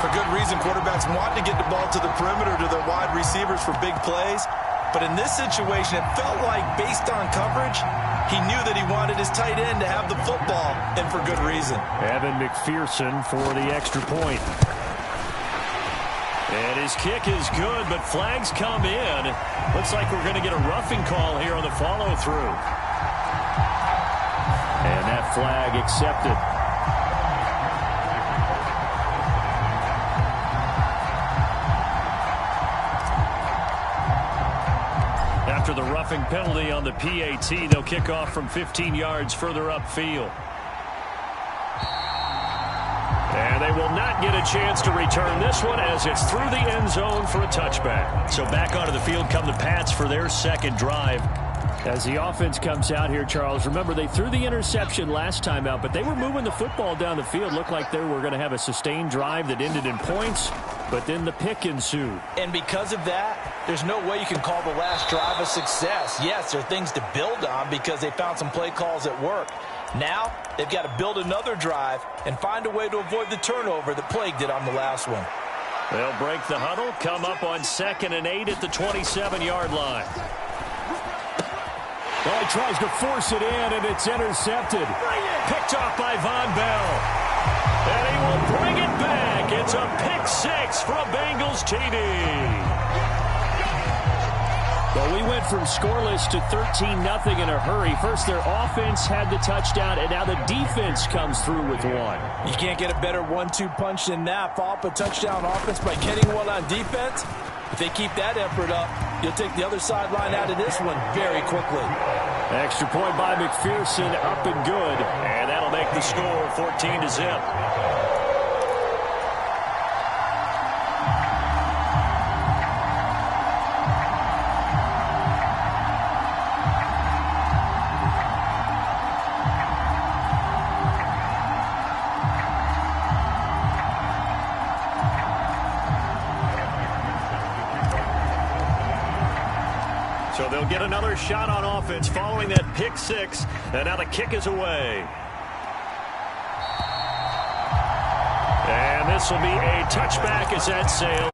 For good reason, quarterbacks want to get the ball to the perimeter to their wide receivers for big plays. But in this situation, it felt like, based on coverage, he knew that he wanted his tight end to have the football, and for good reason. Evan McPherson for the extra point. And his kick is good, but flags come in. Looks like we're going to get a roughing call here on the follow-through. And that flag accepted. After the roughing penalty on the PAT, they'll kick off from 15 yards further upfield. And they will not get a chance to return this one as it's through the end zone for a touchback. So back onto the field come the Pats for their second drive. As the offense comes out here, Charles, remember they threw the interception last time out, but they were moving the football down the field. Looked like they were going to have a sustained drive that ended in points, but then the pick ensued. And because of that, there's no way you can call the last drive a success. Yes, there are things to build on because they found some play calls that work. Now, they've got to build another drive and find a way to avoid the turnover that plagued it on the last one. They'll break the huddle, come up on 2nd and 8 at the 27-yard line. Well, he tries to force it in, and it's intercepted. Picked off by Von Bell. And he will bring it back. It's a pick six for a Bengals TD. Well, we went from scoreless to 13-0 in a hurry. First, their offense had the touchdown, and now the defense comes through with one. You can't get a better 1-2 punch than that. Follow up a touchdown offense by getting one on defense. If they keep that effort up, you'll take the other sideline out of this one very quickly. Extra point by McPherson, up and good. And that'll make the score 14-0. So they'll get another shot on offense following that pick six. And now the kick is away. And this will be a touchback as that sails.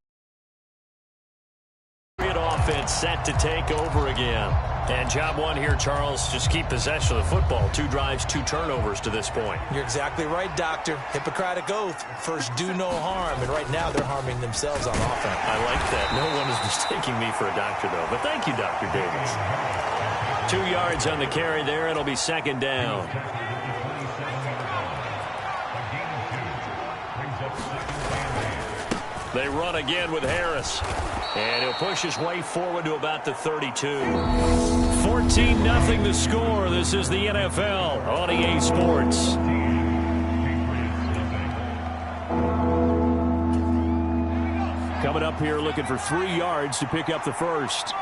Offense set to take over again. And job one here, Charles, just keep possession of the football. 2 drives, 2 turnovers to this point. You're exactly right, Doctor. Hippocratic oath. First, do no harm. And right now, they're harming themselves on offense. I like that. No one is mistaking me for a doctor, though. But thank you, Dr. Davis. 2 yards on the carry there. It'll be 2nd down. They run again with Harris. And he'll push his way forward to about the 32. 14-0 the score. This is the NFL on EA Sports. Coming up here looking for 3 yards to pick up the first.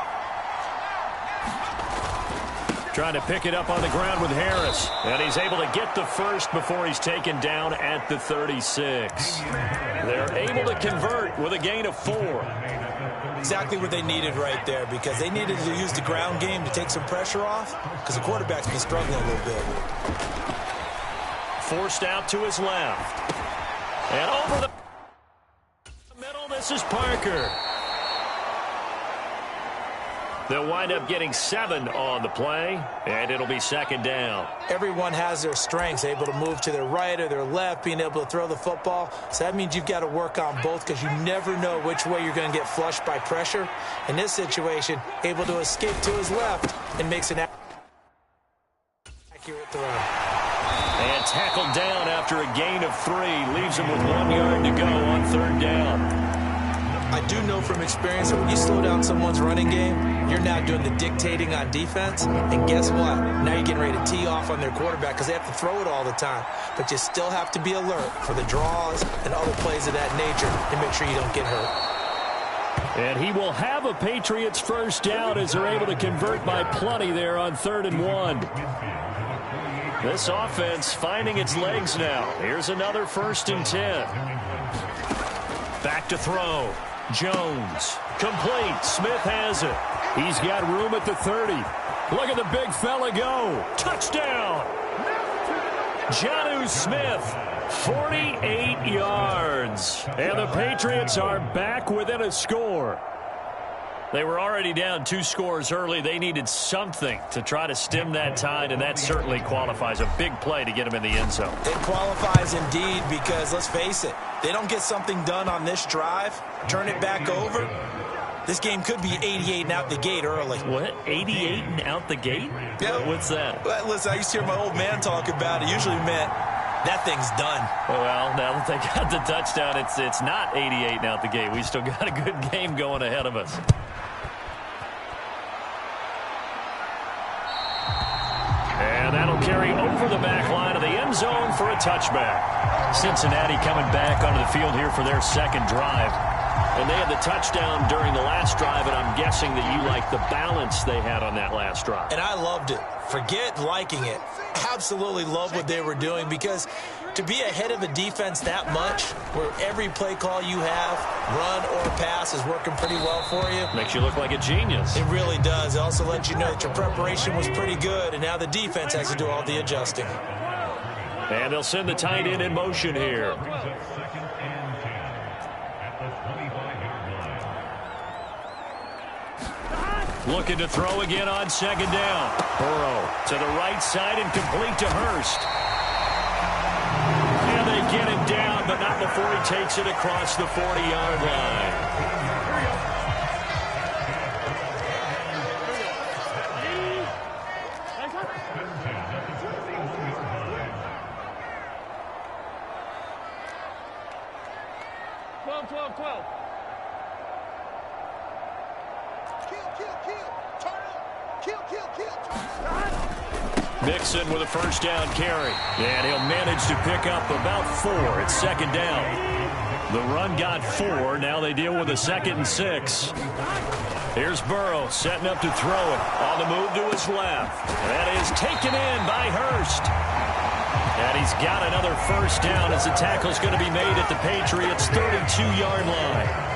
Trying to pick it up on the ground with Harris. And he's able to get the first before he's taken down at the 36. They're able to convert with a gain of 4. Exactly what they needed right there, because they needed to use the ground game to take some pressure off, because the quarterback's been struggling a little bit. Forced out to his left. And over the middle, this is Parker. They'll wind up getting 7 on the play, and it'll be 2nd down. Everyone has their strengths, able to move to their right or their left, being able to throw the football. So that means you've got to work on both, because you never know which way you're going to get flushed by pressure. In this situation, able to escape to his left and makes an accurate throw. And tackled down after a gain of 3. Leaves him with 1 yard to go on 3rd down. I do know from experience that when you slow down someone's running game, you're now doing the dictating on defense. And guess what? Now you're getting ready to tee off on their quarterback because they have to throw it all the time. But you still have to be alert for the draws and other plays of that nature and make sure you don't get hurt. And he will have a Patriots first down as they're able to convert by plenty there on 3rd and 1. This offense finding its legs now. Here's another 1st and 10. Back to throw. Jones. Complete. Smith has it. He's got room at the 30. Look at the big fella go. Touchdown. Jonnu Smith. 48 yards. And the Patriots are back within a score. They were already down 2 scores early. They needed something to try to stem that tide, and that certainly qualifies. A big play to get them in the end zone. It qualifies indeed because, let's face it, they don't get something done on this drive, turn it back over, this game could be 88 and out the gate early. What? 88 and out the gate? Yeah. What's that? Well, listen, I used to hear my old man talk about it. Usually meant that thing's done. Well, now that they got the touchdown, it's not 88 and out the gate. We still got a good game going ahead of us. And that'll carry over the back line of the end zone for a touchback. Cincinnati coming back onto the field here for their second drive. And they had the touchdown during the last drive, and I'm guessing that you like the balance they had on that last drive. And I loved it. Forget liking it. Absolutely love what they were doing, because to be ahead of a defense that much, where every play call you have, run or pass, is working pretty well for you. Makes you look like a genius. It really does. It also lets you know that your preparation was pretty good, and now the defense has to do all the adjusting. And they'll send the tight end in motion here. Looking to throw again on second down. Burrow to the right side and complete to Hurst. And they get him down, but not before he takes it across the 40-yard line. Mixon with a first down carry. And he'll manage to pick up about 4. It's second down. The run got 4. Now they deal with a 2nd and 6. Here's Burrow setting up to throw it. On the move to his left. That is taken in by Hurst. And he's got another first down as the tackle's going to be made at the Patriots' 32-yard line.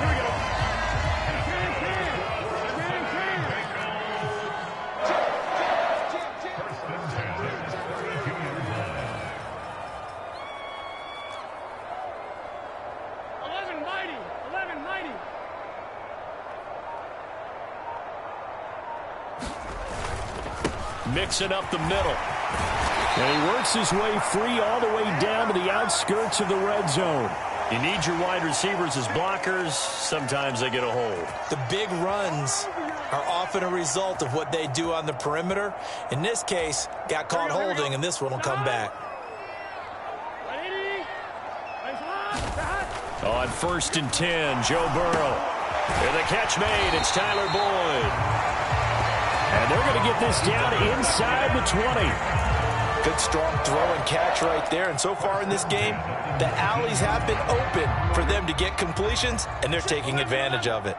Mixing up the middle. And he works his way free all the way down to the outskirts of the red zone. You need your wide receivers as blockers. Sometimes they get a hold. The big runs are often a result of what they do on the perimeter. In this case, got caught holding, and this one will come back. On 1st and 10, Joe Burrow. And the catch made. It's Tyler Boyd. And they're going to get this down inside the 20. Good strong throw and catch right there. And so far in this game, the alleys have been open for them to get completions, and they're taking advantage of it.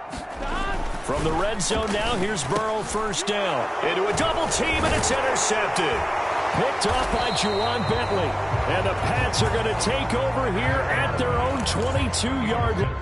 From the red zone now, here's Burrow first down. Into a double team, and it's intercepted. Picked off by Juwan Bentley. And the Pats are going to take over here at their own 22-yard line.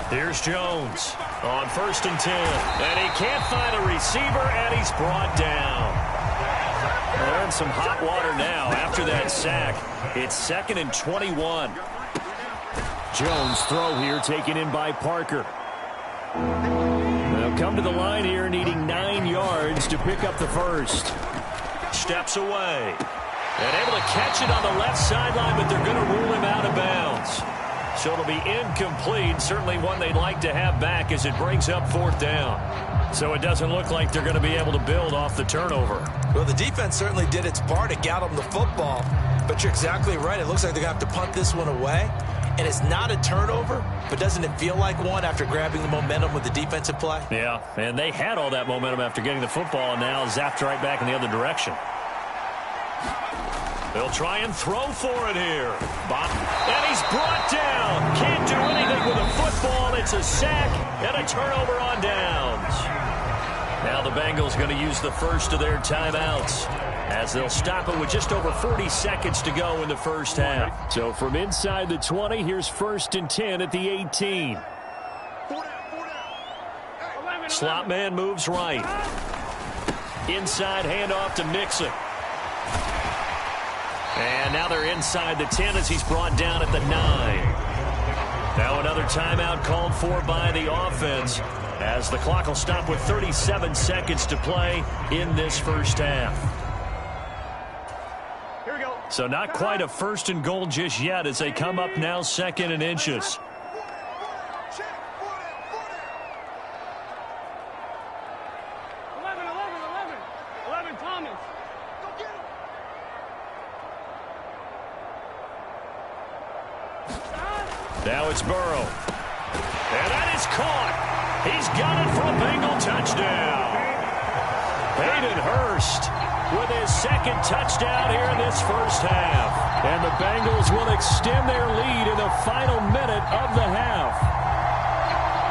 Here's Jones on 1st and 10. And he can't find a receiver, and he's brought down. They're in some hot water now after that sack. It's 2nd and 21. Jones throw here taken in by Parker. They'll come to the line here needing 9 yards to pick up the first. Steps away. And able to catch it on the left sideline, but they're going to rule him out of bounds. So it'll be incomplete. Certainly one they'd like to have back as it brings up 4th down. So it doesn't look like they're going to be able to build off the turnover. Well, the defense certainly did its part. It got them the football. But you're exactly right. It looks like they're going to have to punt this one away. And it's not a turnover, but doesn't it feel like one after grabbing the momentum with the defensive play? Yeah, and they had all that momentum after getting the football, and now zapped right back in the other direction. They'll try and throw for it here. And he's brought down. Can't do anything with a football. It's a sack and a turnover on downs. Now the Bengals going to use the first of their timeouts as they'll stop it with just over 40 seconds to go in the first half. So from inside the 20, here's 1st and 10 at the 18. Slot man moves right. Inside handoff to Mixon. And now they're inside the 10 as he's brought down at the 9. Now another timeout called for by the offense as the clock will stop with 37 seconds to play in this first half. Here we go. So not quite a 1st and goal just yet as they come up now 2nd and inches. Now it's Burrow. And that is caught. He's got it for a Bengal touchdown. Hayden Hurst with his 2nd touchdown here in this first half. And the Bengals will extend their lead in the final minute of the half.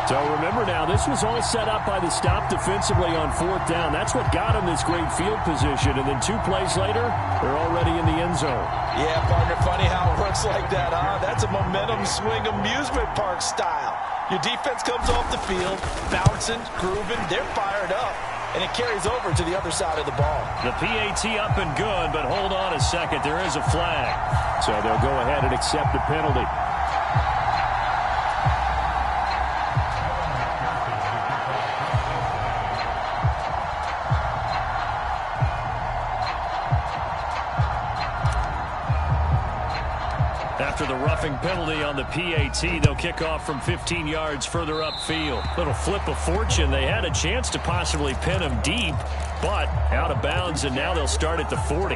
So remember now, this was all set up by the stop defensively on 4th down. That's what got them this great field position. And then 2 plays later, they're already in the end zone. Yeah, partner, funny how it works like that, huh? That's a momentum swing amusement park style. Your defense comes off the field, bouncing, grooving, they're fired up, and it carries over to the other side of the ball. The PAT up and good, but hold on a second. There is a flag. So they'll go ahead and accept the penalty. After the roughing penalty on the PAT, they'll kick off from 15 yards further upfield. Little flip of fortune. They had a chance to possibly pin him deep, but out of bounds, and now they'll start at the 40.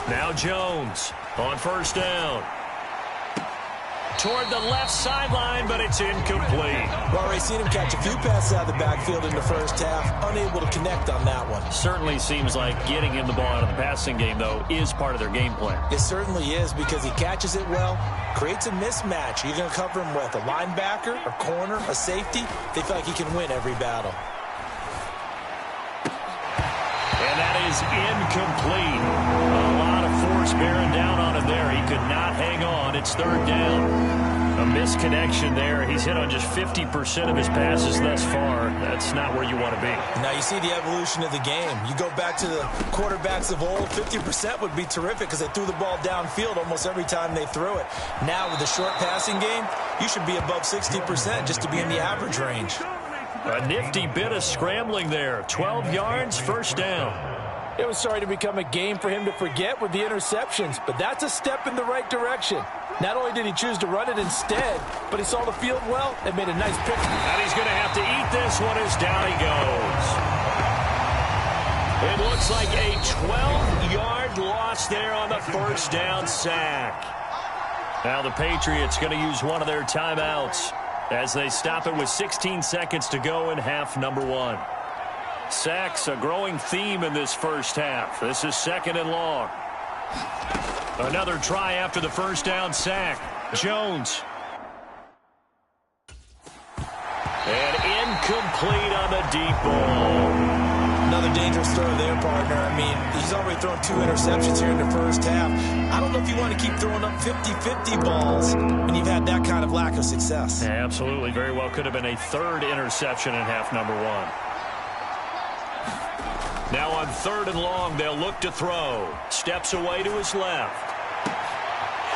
Now Jones on 1st down. Toward the left sideline, but it's incomplete. Well, Ray, seen him catch a few passes out of the backfield in the first half, unable to connect on that one. Certainly seems like getting him the ball out of the passing game, though, is part of their game plan. It certainly is because he catches it well, creates a mismatch. You're going to cover him with a linebacker, a corner, a safety. They feel like he can win every battle. And that is incomplete. A lot of force bearing down on him there. He could not hang on. It's 3rd down. A misconnection there. He's hit on just 50% of his passes thus far. That's not where you want to be. Now you see the evolution of the game. You go back to the quarterbacks of old, 50% would be terrific because they threw the ball downfield almost every time they threw it. Now with the short passing game, you should be above 60% just to be in the average range. A nifty bit of scrambling there. 12 yards, 1st down. It was starting to become a game for him to forget with the interceptions, but that's a step in the right direction. Not only did he choose to run it instead, but he saw the field well and made a nice pick. And he's going to have to eat this one as down he goes. It looks like a 12-yard loss there on the 1st down sack. Now the Patriots going to use one of their timeouts as they stop it with 16 seconds to go in half number 1. Sacks, a growing theme in this first half. This is 2nd and long. Another try after the 1st down sack. Jones. And incomplete on the deep ball. Another dangerous throw there, partner. I mean, he's already thrown 2 interceptions here in the first half. I don't know if you want to keep throwing up 50-50 balls when you've had that kind of lack of success. Yeah, absolutely. Very well could have been a 3rd interception in half number 1. Now on 3rd and long, they'll look to throw. Steps away to his left.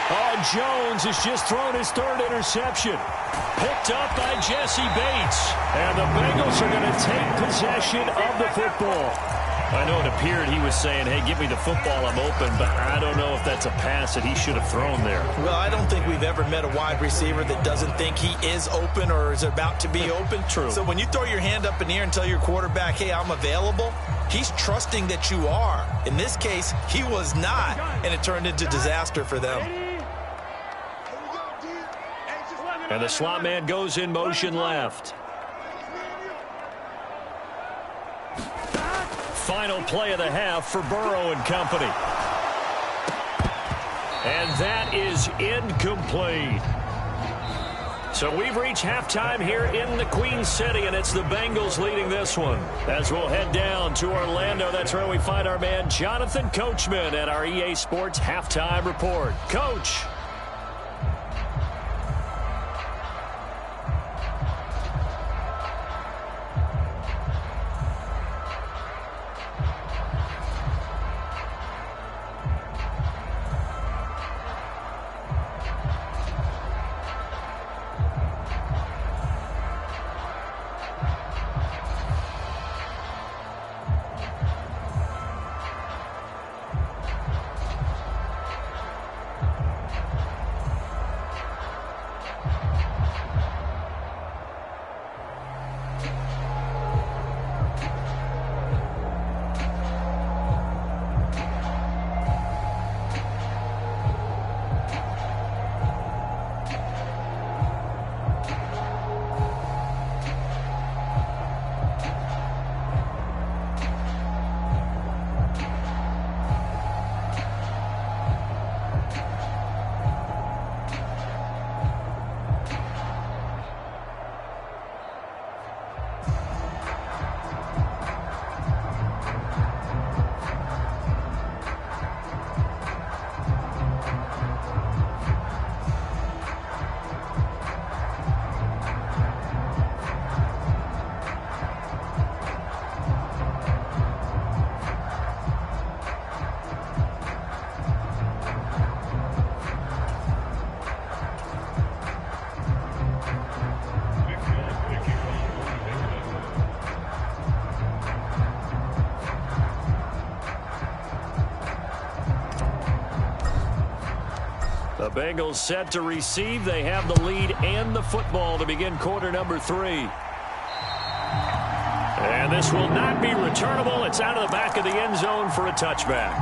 Oh, Jones has just thrown his third interception. Picked up by Jesse Bates. And the Bengals are going to take possession of the football. I know it appeared he was saying, hey, give me the football, I'm open, but I don't know if that's a pass that he should have thrown there. Well, I don't think we've ever met a wide receiver that doesn't think he is open or is about to be open. True. So when you throw your hand up in the air and tell your quarterback, hey, I'm available, he's trusting that you are. In this case, he was not, and it turned into disaster for them. And the slot man goes in motion left. Final play of the half for Burrow and company. And that is incomplete. So we've reached halftime here in the Queen City, and it's the Bengals leading this one. As we'll head down to Orlando, that's where we find our man Jonathan Coachman at our EA Sports Halftime Report. Coach. The Bengals set to receive. They have the lead and the football to begin quarter number 3. And this will not be returnable. It's out of the back of the end zone for a touchback.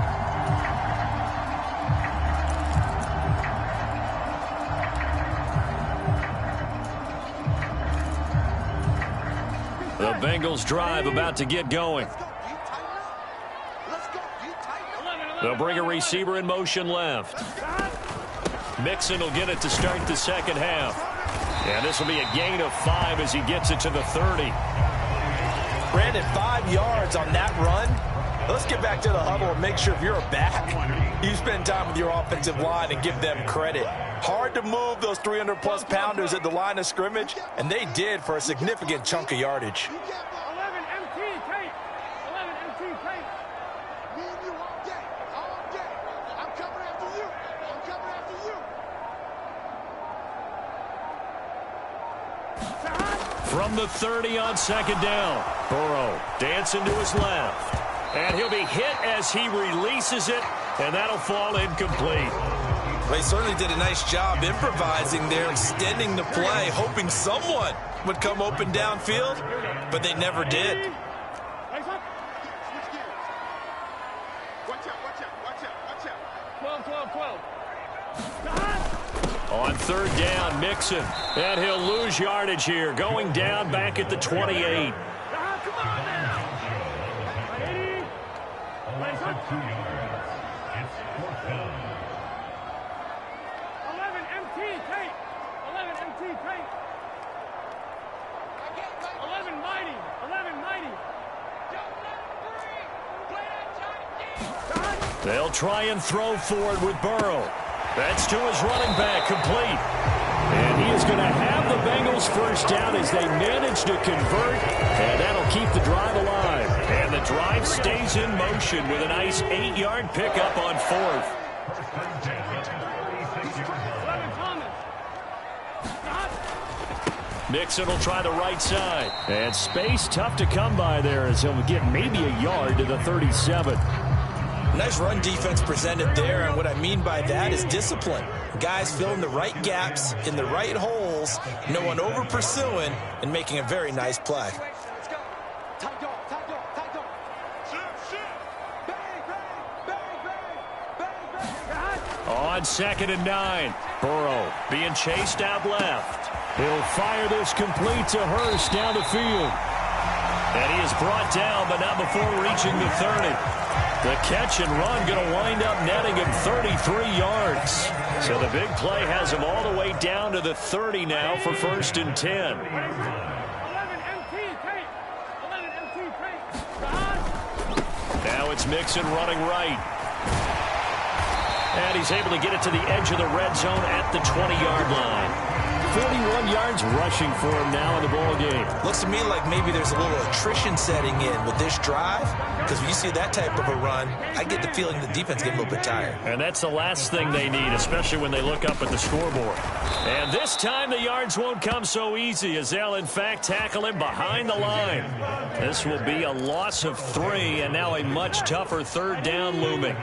The Bengals drive about to get going. They'll bring a receiver in motion left. Mixon will get it to start the second half. And this will be a gain of 5 as he gets it to the 30. Brandon, 5 yards on that run. Let's get back to the huddle and make sure if you're a back, you spend time with your offensive line and give them credit. Hard to move those 300-plus pounders at the line of scrimmage, and they did for a significant chunk of yardage. 11 MT tape. 11 MT tape. Me and you all day. All day. I'm coming after you. I'm coming after you. From the 30 on second down. Burrow dancing to his left. And he'll be hit as he releases it, and that'll fall incomplete. They certainly did a nice job improvising there, extending the play, hoping someone would come open downfield, but they never did. Watch out, watch out, watch out, watch out. 12, 12, 12. On third down, Mixon. And he'll lose yardage here, going down back at the 28. Come on now. 80. 11 MT tape. 11 MT tape. 11 mighty. 11 mighty. They'll try and throw forward with Burrow. That's to his running back, complete. And he is going to have the Bengals first down as they manage to convert, and that'll keep the drive alive. And the drive stays in motion with a nice 8-yard pickup on fourth. Mixon will try the right side. And space tough to come by there as he'll get maybe a yard to the 37. Nice run defense presented there, and what I mean by that is discipline. Guys filling the right gaps in the right holes, no one over pursuing, and making a very nice play. On 2nd and 9. Burrow being chased out left. He'll fire this complete to Hurst down the field. And he is brought down, but not before reaching the 30. The catch and run going to wind up netting him 33 yards. So the big play has him all the way down to the 30 now for 1st and 10. Now it's Mixon running right. And he's able to get it to the edge of the red zone at the 20-yard line. 41 yards rushing for him now in the ball game. Looks to me like maybe there's a little attrition setting in with this drive, because when you see that type of a run, I get the feeling the defense gets a little bit tired. And that's the last thing they need, especially when they look up at the scoreboard. And this time the yards won't come so easy, as they'll in fact tackle him behind the line. This will be a loss of 3, and now a much tougher 3rd down looming.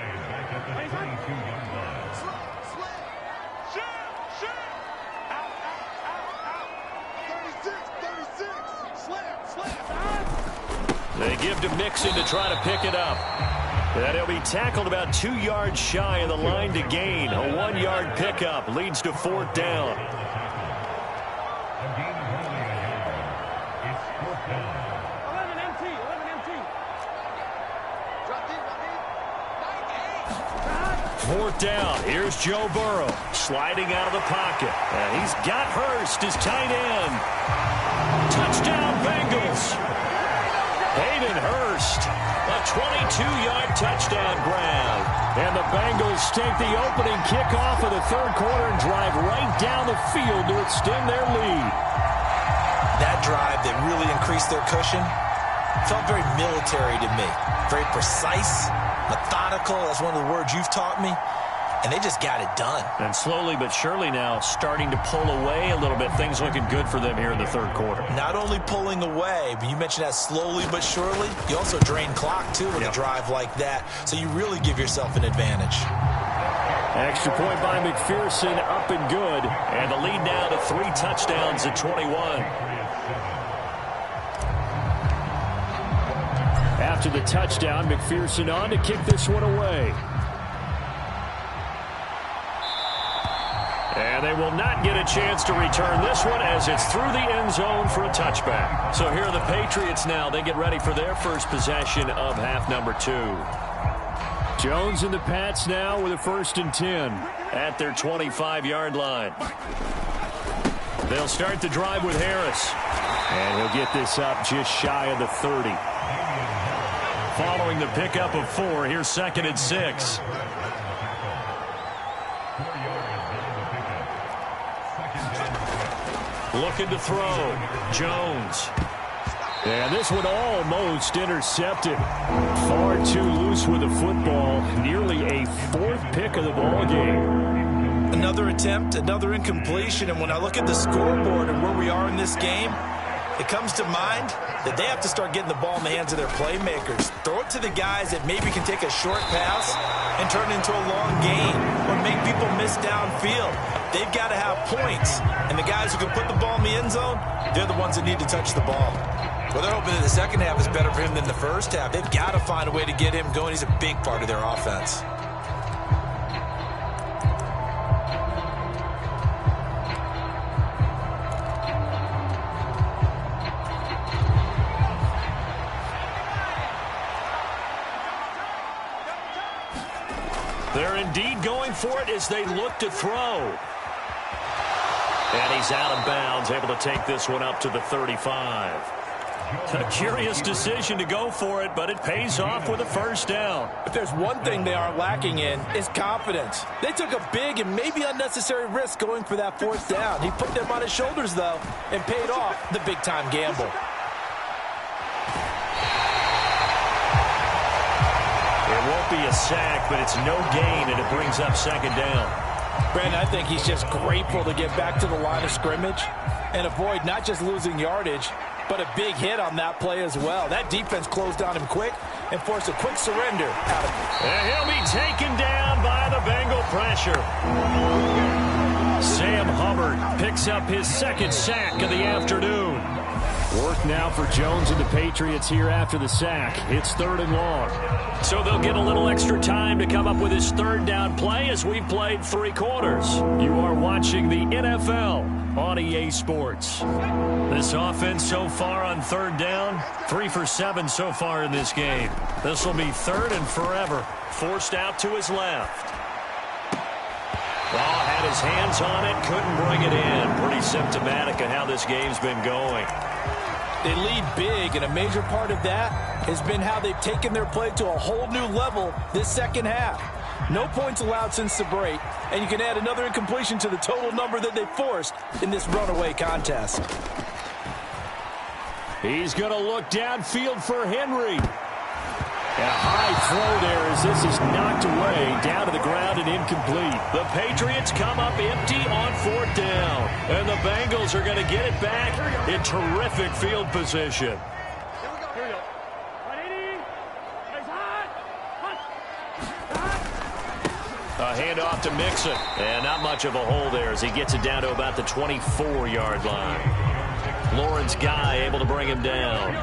They give to Mixon to try to pick it up. And he'll be tackled about 2 yards shy of the line to gain. A 1-yard pickup leads to 4th down. Fourth down. Here's Joe Burrow sliding out of the pocket. And he's got Hurst, his tight end. Touchdown, Bengals. Hayden Hurst, a 22-yard touchdown grab. And the Bengals take the opening kickoff of the 3rd quarter and drive right down the field to extend their lead. That drive that really increased their cushion felt very military to me. Very precise, methodical. That's one of the words you've taught me. And they just got it done. And slowly but surely now starting to pull away a little bit. Things looking good for them here in the 3rd quarter. Not only pulling away, but you mentioned that slowly but surely. You also drain clock, too, with a drive like that. So you really give yourself an advantage. Extra point by McPherson, up and good. And the lead now to 3 touchdowns at 21. After the touchdown, McPherson on to kick this one away. And they will not get a chance to return this one as it's through the end zone for a touchback. So here are the Patriots now. They get ready for their first possession of half number 2. Jones and the Pats now with a 1st and 10. At their 25-yard line. They'll start the drive with Harris. And he'll get this up just shy of the 30. Following the pickup of 4, here's 2nd and 6. Looking to throw. Jones. And this one almost intercepted. Far too loose with the football. Nearly a 4th pick of the ball game. Another attempt, another incompletion. And when I look at the scoreboard and where we are in this game, it comes to mind that they have to start getting the ball in the hands of their playmakers. Throw it to the guys that maybe can take a short pass and turn it into a long gain or make people miss downfield. They've got to have points. And the guys who can put the ball in the end zone, they're the ones that need to touch the ball. Well, they're hoping that the second half is better for him than the first half. They've got to find a way to get him going. He's a big part of their offense. They're indeed going for it as they look to throw. And he's out of bounds, able to take this one up to the 35. A curious decision to go for it, but it pays off with a 1st down. If there's one thing they aren't lacking in, it's confidence. They took a big and maybe unnecessary risk going for that 4th down. He put them on his shoulders, though, and paid off the big-time gamble. It won't be a sack, but it's no gain, and it brings up 2nd down. Brandon, I think he's just grateful to get back to the line of scrimmage. and avoid not just losing yardage, but a big hit on that play as well. That defense closed on him quick and forced a quick surrender out of him. And he'll be taken down by the Bengal pressure. Sam Hubbard picks up his second sack of the afternoon. Work now for Jones and the Patriots here after the sack. It's 3rd and long. So they'll get a little extra time to come up with his 3rd down play as we've played 3 quarters. You are watching the NFL on EA Sports. This offense so far on 3rd down, 3 for 7 so far in this game. This will be 3rd and forever. Forced out to his left. Raw had his hands on it, couldn't bring it in. Pretty symptomatic of how this game's been going. They lead big, and a major part of that has been how they've taken their play to a whole new level this second half. No points allowed since the break, and you can add another incompletion to the total number that they forced in this runaway contest. He's going to look downfield for Henry. A high throw there as this is knocked away, down to the ground and incomplete. The Patriots come up empty on 4th down, and the Bengals are going to get it back in terrific field position. Here we go. 180. A handoff to Mixon, and not much of a hole there as he gets it down to about the 24-yard line. Lawrence Guy able to bring him down.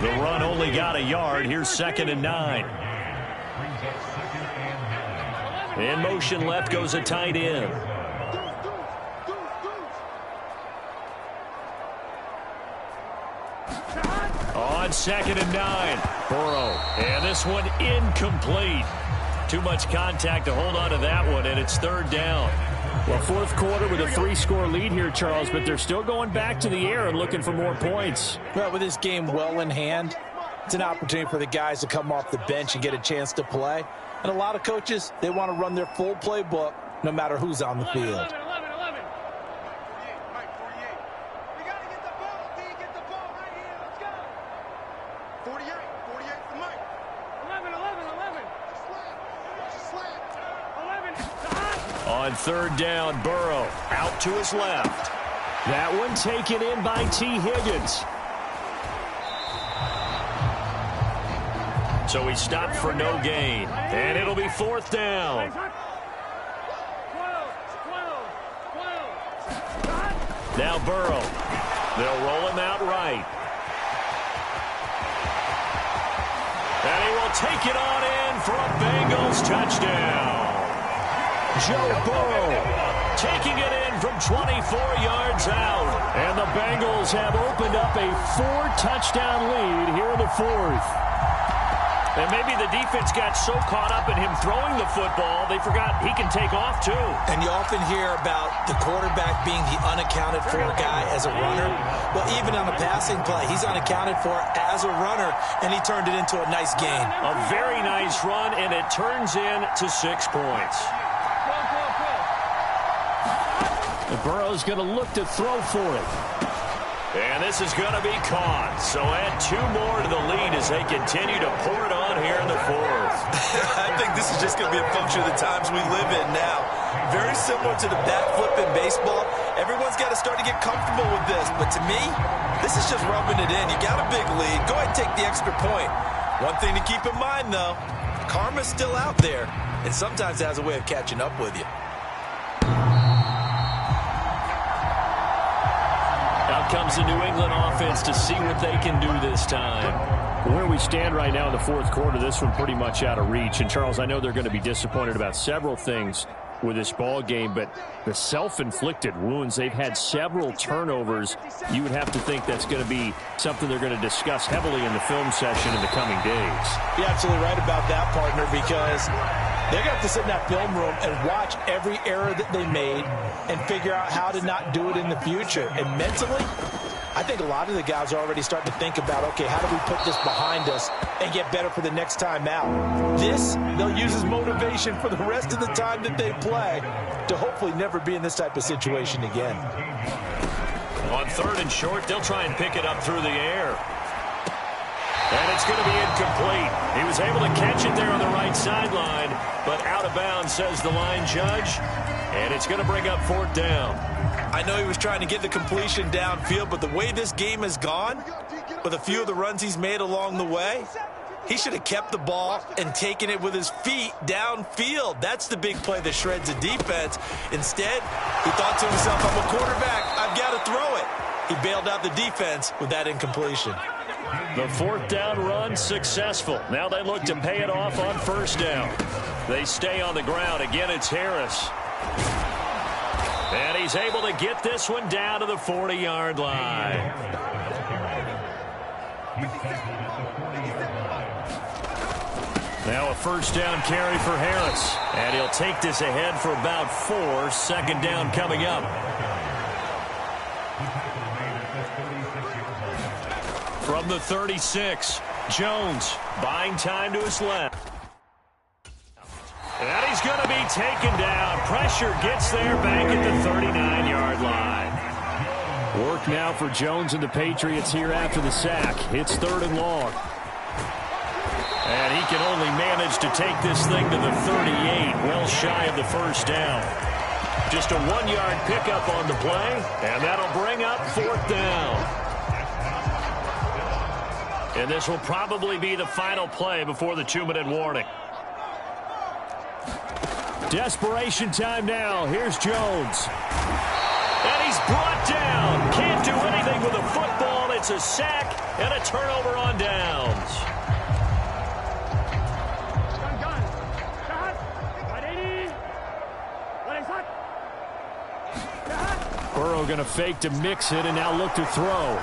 The run only got a yard. Here's 2nd and 9. In motion left goes a tight end. On 2nd and 9. Burrow. And this one incomplete. Too much contact to hold on to that one, and it's 3rd down. Well, 4th quarter with a 3-score lead here, Charles, but they're still going back to the air and looking for more points. Well, with this game well in hand, it's an opportunity for the guys to come off the bench and get a chance to play. And a lot of coaches, they want to run their full playbook no matter who's on the field. 11. Mike, 48. We got to get the ball, D. Get the ball right here. Let's go. 48. 48 for Mike. 11. On 3rd down, Burrow out to his left. That one taken in by T. Higgins. So he stopped for no gain, and it'll be 4th down. Now Burrow. They'll roll him out right. And he will take it on in for a Bengals touchdown. Joe Burrow taking it in from 24 yards out. And the Bengals have opened up a 4-touchdown lead here in the 4th. And maybe the defense got so caught up in him throwing the football, they forgot he can take off too. And you often hear about the quarterback being the unaccounted for guy as a runner. Well, even on a passing play, he's unaccounted for as a runner, and he turned it into a nice gain. A very nice run, and it turns into 6 points. And Burrow's going to look to throw for it. And this is going to be caught. So add 2 more to the lead as they continue to pour it on here in the 4th. I think this is just going to be a function of the times we live in now. Very similar to the bat flip in baseball. Everyone's got to start to get comfortable with this. But to me, this is just rubbing it in. You got a big lead. Go ahead and take the extra point. One thing to keep in mind, though, karma's still out there. And sometimes it has a way of catching up with you. Out comes the New England offense to see what they can do this time. Where we stand right now in the 4th quarter, this one pretty much out of reach. And, Charles, I know they're going to be disappointed about several things with this ball game, but the self-inflicted wounds, they've had several turnovers. You would have to think that's going to be something they're going to discuss heavily in the film session in the coming days. You're absolutely right about that, partner, because they're going to have to sit in that film room and watch every error that they made and figure out how to not do it in the future. And mentally, I think a lot of the guys are already starting to think about, okay, how do we put this behind us and get better for the next time out? This, they'll use as motivation for the rest of the time that they play to hopefully never be in this type of situation again. On 3rd and short, they'll try and pick it up through the air. And it's going to be incomplete. He was able to catch it there on the right sideline, but out of bounds, says the line judge. And it's going to bring up 4th down. I know he was trying to get the completion downfield, but the way this game has gone, with a few of the runs he's made along the way, he should have kept the ball and taken it with his feet downfield. That's the big play that shreds the defense. Instead, he thought to himself, I'm a quarterback, I've got to throw it. He bailed out the defense with that incompletion. The fourth down run successful. Now they look to pay it off on first down. They stay on the ground. Again, it's Harris. And he's able to get this one down to the 40-yard line. Now a first down carry for Harris. And he'll take this ahead for about 4. Second down coming up. From the 36, Jones buying time to his left. And he's going to be taken down. Pressure gets there back at the 39-yard line. Work now for Jones and the Patriots here after the sack. It's 3rd and long. And he can only manage to take this thing to the 38, well shy of the first down. Just a 1-yard pickup on the play, and that'll bring up 4th down. And this will probably be the final play before the 2-minute warning. Desperation time now. Here's Jones. And he's brought down. Can't do anything with a football. It's a sack and a turnover on downs. Burrow going to fake to mix it and now look to throw.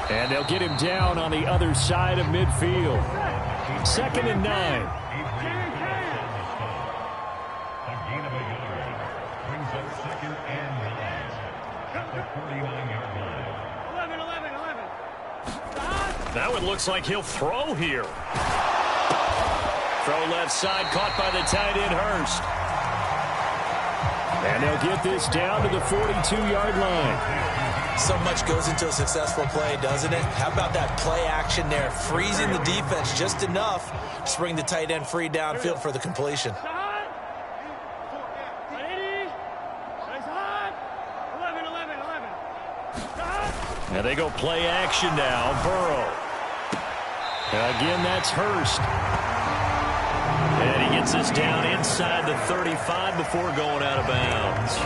And they'll get him down on the other side of midfield. 2nd and 9. That one looks like he'll throw here. Throw left side, caught by the tight end Hurst. And they'll get this down to the 42-yard line. So much goes into a successful play, doesn't it? How about that play action there, freezing the defense just enough to bring the tight end free downfield for the completion. And they go play action now. Burrow. Again, that's Hurst. And he gets this down inside the 35 before going out of bounds.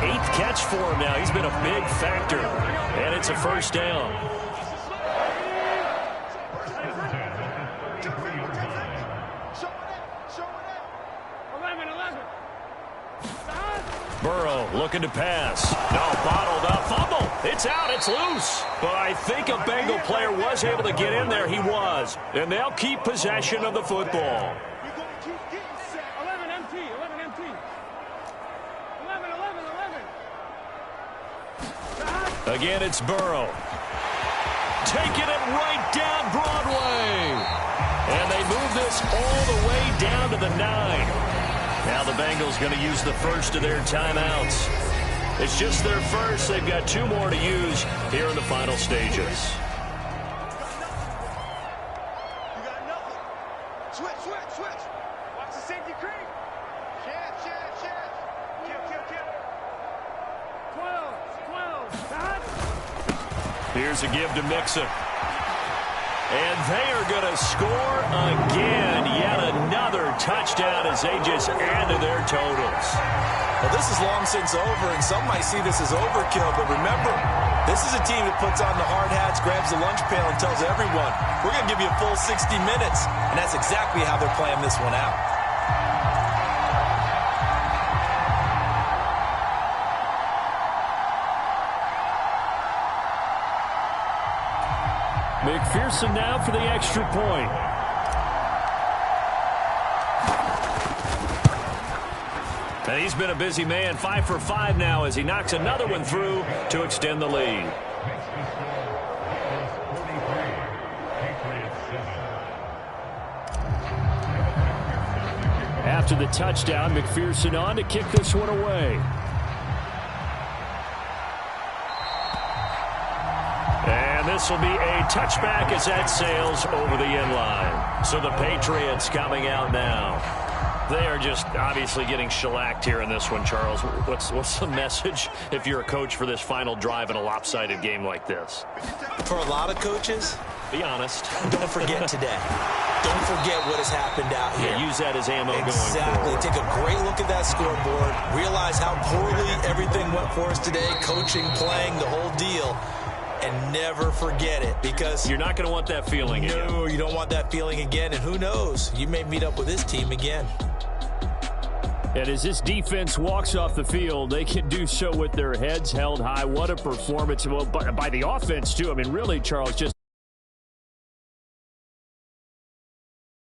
8th catch for him now. He's been a big factor. And it's a first down. Burrow looking to pass. No, bottled up. Fumble. It's out. It's loose. But I think a Bengal player was able to get in there. He was. And they'll keep possession of the football. 11 MT. 11 MT. 11. Again, it's Burrow. Taking it right down Broadway. And they move this all the way down to the 9. Now the Bengals going to use the first of their timeouts. It's just their first. They've got 2 more to use here in the final stages. You got nothing. Switch. Watch the safety creep. Check. Kill. 12. Here's a give to Mixon. And they are going to score again. Yet another touchdown as they just add to their totals. Well, this is long since over, and some might see this as overkill. But remember, this is a team that puts on the hard hats, grabs the lunch pail, and tells everyone, we're going to give you a full 60 minutes. And that's exactly how they're playing this one out. McPherson now for the extra point. And he's been a busy man, 5 for 5 now as he knocks another one through to extend the lead. After the touchdown, McPherson on to kick this one away. And this will be a touchback as that sails over the end line. So the Patriots coming out now. They are just obviously getting shellacked here in this one, Charles. What's the message if you're a coach for this final drive in a lopsided game like this? For a lot of coaches, be honest. Don't forget today. Don't forget what has happened out here. Yeah, use that as ammo going forward. Exactly. Take a great look at that scoreboard. Realize how poorly everything went for us today. Coaching, playing, the whole deal. And never forget it, because you're not going to want that feeling again. No, you don't want that feeling again. And who knows? You may meet up with this team again. And as this defense walks off the field, they can do so with their heads held high. What a performance. Well, by the offense, too. I mean, really, Charles, just